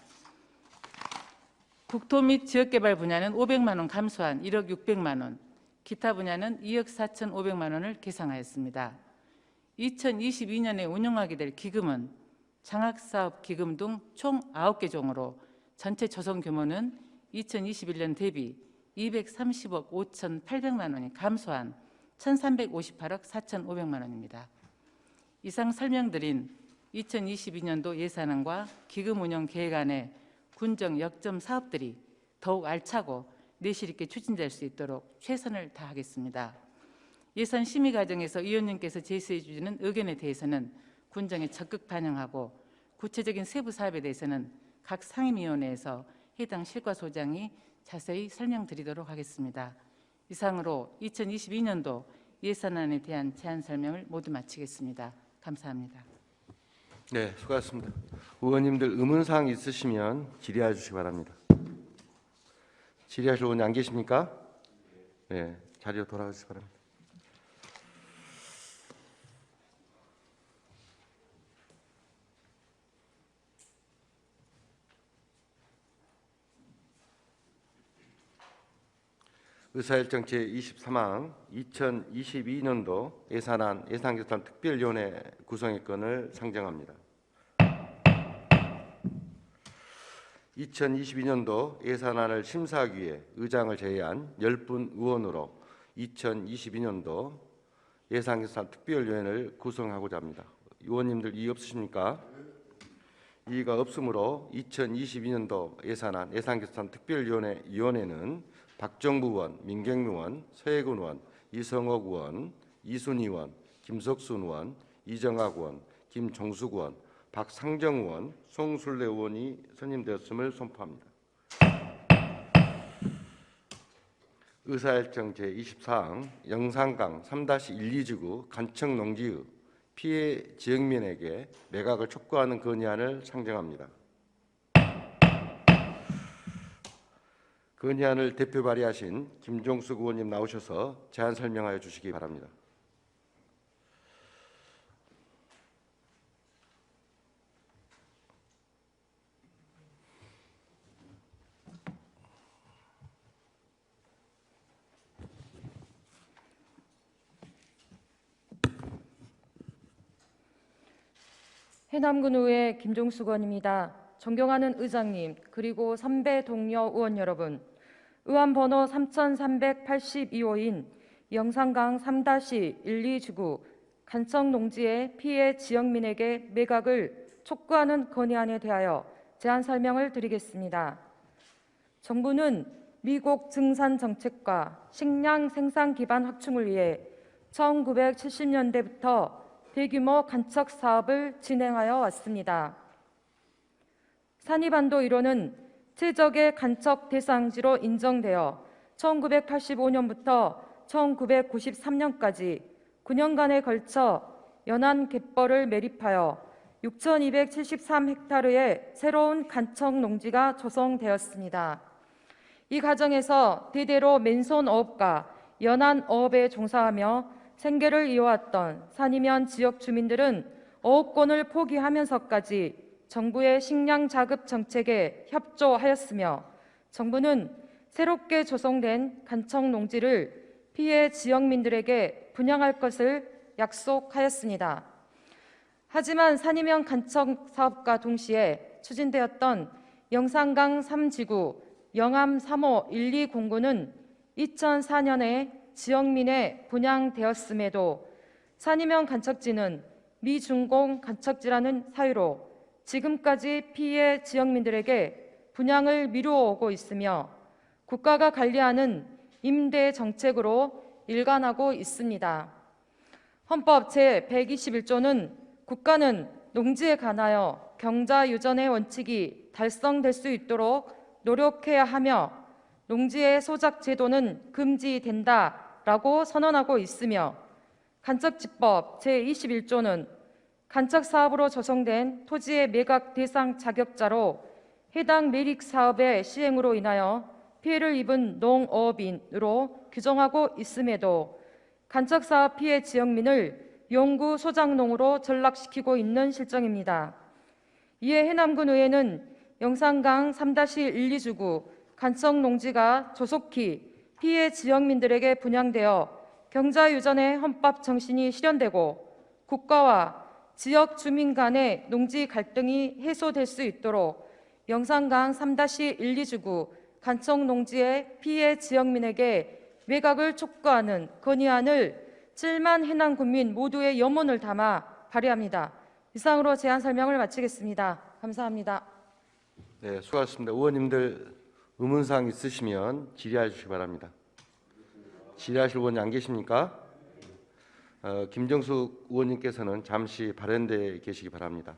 국토 및 지역개발 분야는 500만 원 감소한 1억 600만 원, 기타 분야는 2억 4,500만 원을 계상하였습니다. 2022년에 운영하게 될 기금은 장학사업 기금 등 총 9개 종으로 전체 조성 규모는 2021년 대비 230억 5,800만 원이 감소한 1,358억 4,500만 원입니다. 이상 설명드린 2022년도 예산안과 기금 운영 계획안의 군정 역점 사업들이 더욱 알차고 내실 있게 추진될 수 있도록 최선을 다하겠습니다. 예산 심의 과정에서 위원님께서 제시해 주시는 의견에 대해서는 군정에 적극 반영하고 구체적인 세부 사업에 대해서는 각 상임위원회에서 해당 실과소장이 자세히 설명드리도록 하겠습니다. 이상으로 2022년도 예산안에 대한 제안 설명을 모두 마치겠습니다. 감사합니다. 네, 수고하셨습니다. 의원님들 의문사항 있으시면 질의해 주시기 바랍니다. 질의하실 의원이 안 계십니까? 네, 자리로 돌아가시기 바랍니다. 의사일정 제23항 2022년도 예산안 예산결산 특별위원회 구성의 건을 상정합니다. 2022년도 예산안을 심사하기 위해 의장을 제외한 10분 의원으로 2022년도 예산결산 특별위원회를 구성하고자 합니다. 의원님들 이의 없으십니까? 이의가 없으므로 2022년도 예산안 예산결산 특별위원회 위원회는 박정부 의원, 민경미 의원, 서해근 의원, 이성옥 의원, 이순희 의원, 김석순 의원, 이정학 의원, 김종숙 의원, 박상정 의원, 송술래 의원이 선임되었음을 선포합니다. 의사일정 제24항 영산강 3-1-2지구 간척농지의 피해 지역민에게 매각을 촉구하는 건의안을 상정합니다. 건의안을 대표 발의하신 김종숙 의원님 나오셔서 제안 설명하여 주시기 바랍니다. 해남군의회 김종숙 의원입니다. 존경하는 의장님, 그리고 선배 동료 의원 여러분, 의안 번호 3382호인 영산강 3-1-2지구 간척농지의 피해 지역민에게 매각을 촉구하는 건의안에 대하여 제안 설명을 드리겠습니다. 정부는 미국 증산 정책과 식량 생산 기반 확충을 위해 1970년대부터 대규모 간척 사업을 진행하여 왔습니다. 산이반도 1호는 최적의 간척 대상지로 인정되어 1985년부터 1993년까지 9년간에 걸쳐 연안 갯벌을 매립하여 6,273헥타르의 새로운 간척 농지가 조성되었습니다. 이 과정에서 대대로 맨손 어업과 연안 어업에 종사하며 생계를 이어왔던 산이면 지역 주민들은 어업권을 포기하면서까지 정부의 식량 자급 정책에 협조하였으며 정부는 새롭게 조성된 간척 농지를 피해 지역민들에게 분양할 것을 약속하였습니다. 하지만 산이면 간척 사업과 동시에 추진되었던 영산강 3지구 영암 3호 1-2공구는 2004년에 지역민에 분양되었음에도 산이면 간척지는 미준공 간척지라는 사유로 지금까지 피해 지역민들에게 분양을 미루어오고 있으며 국가가 관리하는 임대 정책으로 일관하고 있습니다. 헌법 제121조는 국가는 농지에 관하여 경자유전의 원칙이 달성될 수 있도록 노력해야 하며 농지의 소작 제도는 금지된다라고 선언하고 있으며 간척지법 제21조는 간척 사업으로 조성된 토지의 매각 대상 자격자로 해당 매립 사업의 시행으로 인하여 피해를 입은 농업인으로 규정하고 있음에도 간척 사업 피해 지역민을 영구 소작농으로 전락시키고 있는 실정입니다. 이에 해남군의회는 영산강 3-1-2주구 간척 농지가 조속히 피해 지역민들에게 분양되어 경자유전의 헌법 정신이 실현되고 국가와 지역 주민 간의 농지 갈등이 해소될 수 있도록 영산강 3-1-2주구 간척 농지의 피해 지역민에게 매각을 촉구하는 건의안을 7만 해남 군민 모두의 염원을 담아 발의합니다. 이상으로 제안 설명을 마치겠습니다. 감사합니다. 네, 수고하셨습니다. 의원님들 의문사항 있으시면 질의해 주시기 바랍니다. 질의하실 의원이 안 계십니까? 김정숙 의원님께서는 잠시 발언대에 계시기 바랍니다.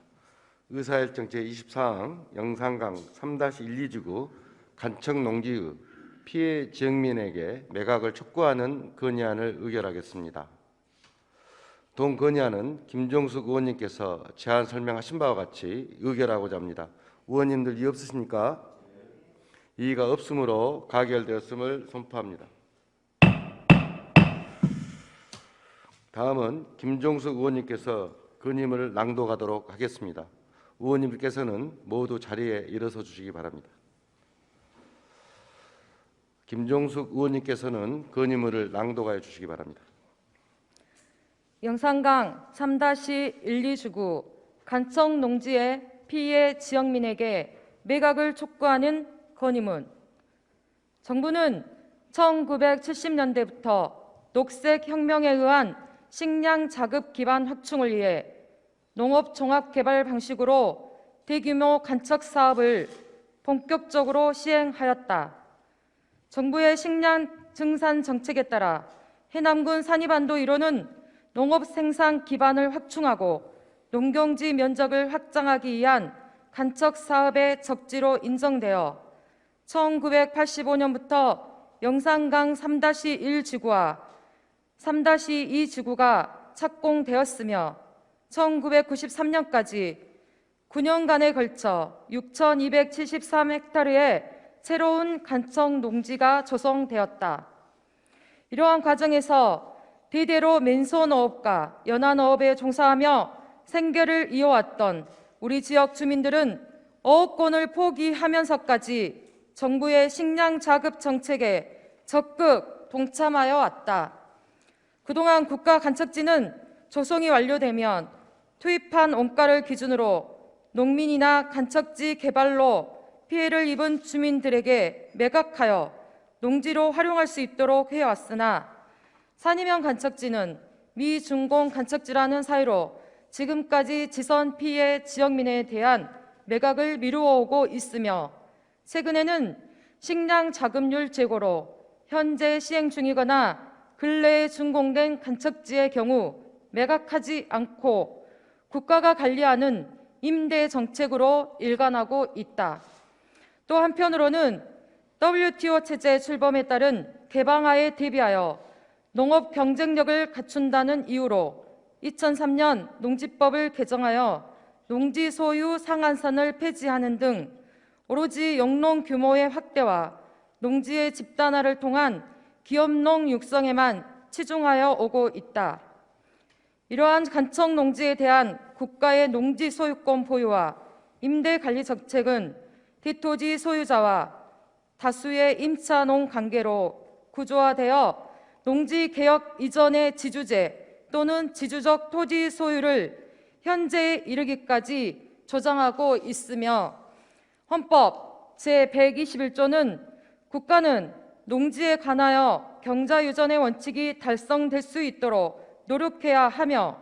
의사일정 제24항 영산강 3-1-2주구 간척 농지의 피해 지역민에게 매각을 촉구하는 건의안을 의결하겠습니다. 동 건의안은 김정숙 의원님께서 제안 설명하신 바와 같이 의결하고자 합니다. 의원님들 이의 없으십니까? 이의가 없으므로 가결되었음을 선포합니다. 다음은 김종숙 의원님께서 건의문을 낭독하도록 하겠습니다. 의원님께서는 모두 자리에 일어서 주시기 바랍니다. 김종숙 의원님께서는 건의문을 낭독하여 주시기 바랍니다. 영산강 3-1-2주구 간척 농지의 피해 지역민에게 매각을 촉구하는 건의문. 정부는 1970년대부터 녹색혁명에 의한 식량 자급 기반 확충을 위해 농업 종합 개발 방식으로 대규모 간척 사업을 본격적으로 시행하였다. 정부의 식량 증산 정책에 따라 해남군 산이반도 일호는 농업 생산 기반을 확충하고 농경지 면적을 확장하기 위한 간척 사업의 적지로 인정되어 1985년부터 영산강 3-1지구와 3-2지구가 착공되었으며 1993년까지 9년간에 걸쳐 6,273헥타르의 새로운 간척 농지가 조성되었다. 이러한 과정에서 대대로 맨손어업과 연안어업에 종사하며 생계를 이어왔던 우리 지역 주민들은 어업권을 포기하면서까지 정부의 식량 자급 정책에 적극 동참하여 왔다. 그동안 국가 간척지는 조성이 완료되면 투입한 원가를 기준으로 농민이나 간척지 개발로 피해를 입은 주민들에게 매각하여 농지로 활용할 수 있도록 해왔으나 산이면 간척지는 미중공 간척지라는 사유로 지금까지 지선 피해 지역민에 대한 매각을 미루어 오고 있으며 최근에는 식량 자급률 제고로 현재 시행 중이거나 근래에 준공된 간척지의 경우 매각하지 않고 국가가 관리하는 임대 정책으로 일관하고 있다. 또 한편으로는 WTO 체제 출범에 따른 개방화에 대비하여 농업 경쟁력을 갖춘다는 이유로 2003년 농지법을 개정하여 농지 소유 상한선을 폐지하는 등 오로지 영농 규모의 확대와 농지의 집단화를 통한 기업농 육성에만 치중하여 오고 있다. 이러한 간척 농지에 대한 국가의 농지 소유권 보유와 임대 관리 정책은 대토지 소유자와 다수의 임차농 관계로 구조화되어 농지 개혁 이전의 지주제 또는 지주적 토지 소유를 현재에 이르기까지 조장하고 있으며 헌법 제121조는 국가는 농지에 관하여 경자유전의 원칙이 달성될 수 있도록 노력해야 하며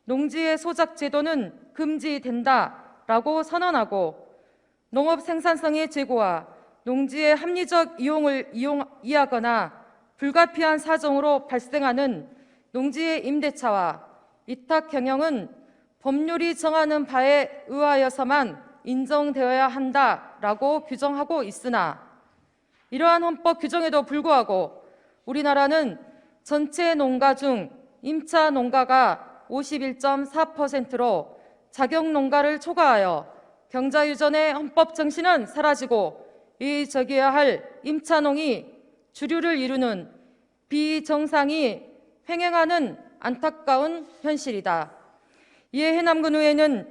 농지의 소작 제도는 금지된다라고 선언하고 농업 생산성의 제고와 농지의 합리적 이용을 이하거나 불가피한 사정으로 발생하는 농지의 임대차와 위탁 경영은 법률이 정하는 바에 의하여서만 인정되어야 한다라고 규정하고 있으나 이러한 헌법 규정에도 불구하고 우리나라는 전체 농가 중 임차 농가가 51.4%로 자격 농가를 초과하여 경자유전의 헌법 정신은 사라지고 이적해야 할 임차농이 주류를 이루는 비정상이 횡행하는 안타까운 현실이다. 이에 해남군의회는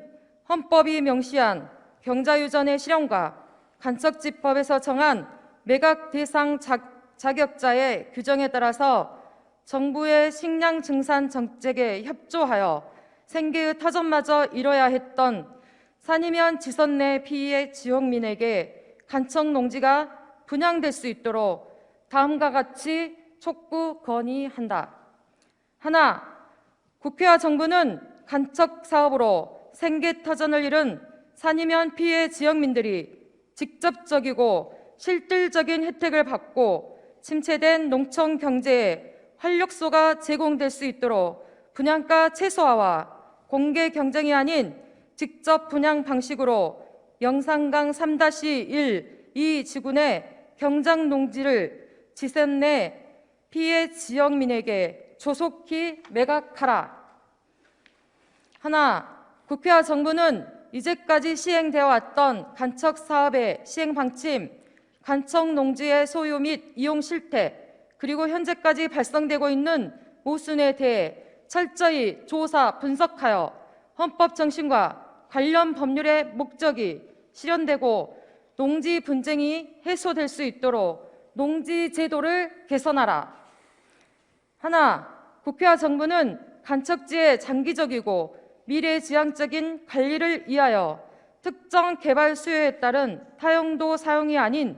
헌법이 명시한 경자유전의 실현과 간척지법에서 정한 매각 대상 자격자의 규정에 따라서 정부의 식량 증산 정책에 협조하여 생계의 타전마저 잃어야 했던 산이면 지선 내 피해 지역민에게 간척 농지가 분양될 수 있도록 다음과 같이 촉구 건의한다. 하나, 국회와 정부는 간척 사업으로 생계 터전을 잃은 산이면 피해 지역민들이 직접적이고 실질적인 혜택을 받고 침체된 농촌 경제에 활력소가 제공될 수 있도록 분양가 최소화와 공개 경쟁이 아닌 직접 분양 방식으로 영산강 3-1 이 지구내 경장 농지를 지선 내 피해 지역민에게 조속히 매각하라. 하나, 국회와 정부는 이제까지 시행되어 왔던 간척 사업의 시행 방침, 간척 농지의 소유 및 이용 실태, 그리고 현재까지 발생되고 있는 모순에 대해 철저히 조사 분석하여 헌법 정신과 관련 법률의 목적이 실현되고 농지 분쟁이 해소될 수 있도록 농지 제도를 개선하라. 하나, 국회와 정부는 간척지의 장기적이고 미래지향적인 관리를 위하여 특정 개발 수요에 따른 타용도 사용이 아닌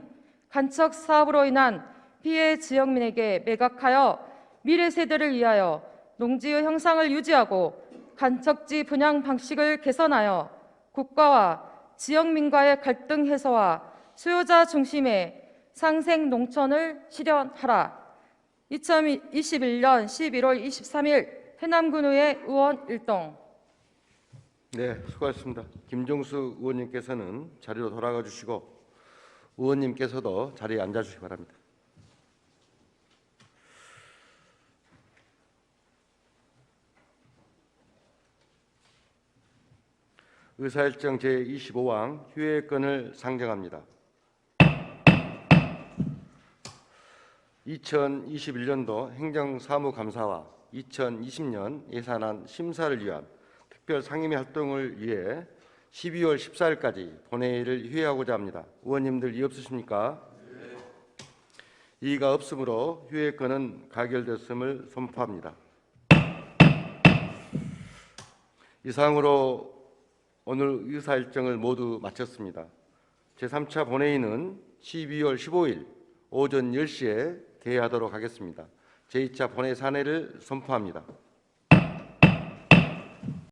간척 사업으로 인한 피해 지역민에게 매각하여 미래 세대를 위하여 농지의 형상을 유지하고 간척지 분양 방식을 개선하여 국가와 지역민과의 갈등 해소와 수요자 중심의 상생 농촌을 실현하라. 2021년 11월 23일 해남군의회 의원 일동. 네, 수고하셨습니다. 김종수 의원님께서는 자리로 돌아가 주시고 의원님께서도 자리에 앉아 주시기 바랍니다. 의사일정 제25항 휴회권을 상정합니다. 2021년도 행정사무감사와 2020년 예산안 심사를 위한 특별 상임위 활동을 위해 12월 14일까지 본회의를 휴회하고자 합니다. 의원님들 이의 없으십니까? 네. 이의가 없으므로 휴회권은 가결됐음을 선포합니다. 이상으로 오늘 의사일정을 모두 마쳤습니다. 제3차 본회의는 12월 15일 오전 10시에 개회하도록 하겠습니다. 제2차 본회의 사내를 선포합니다.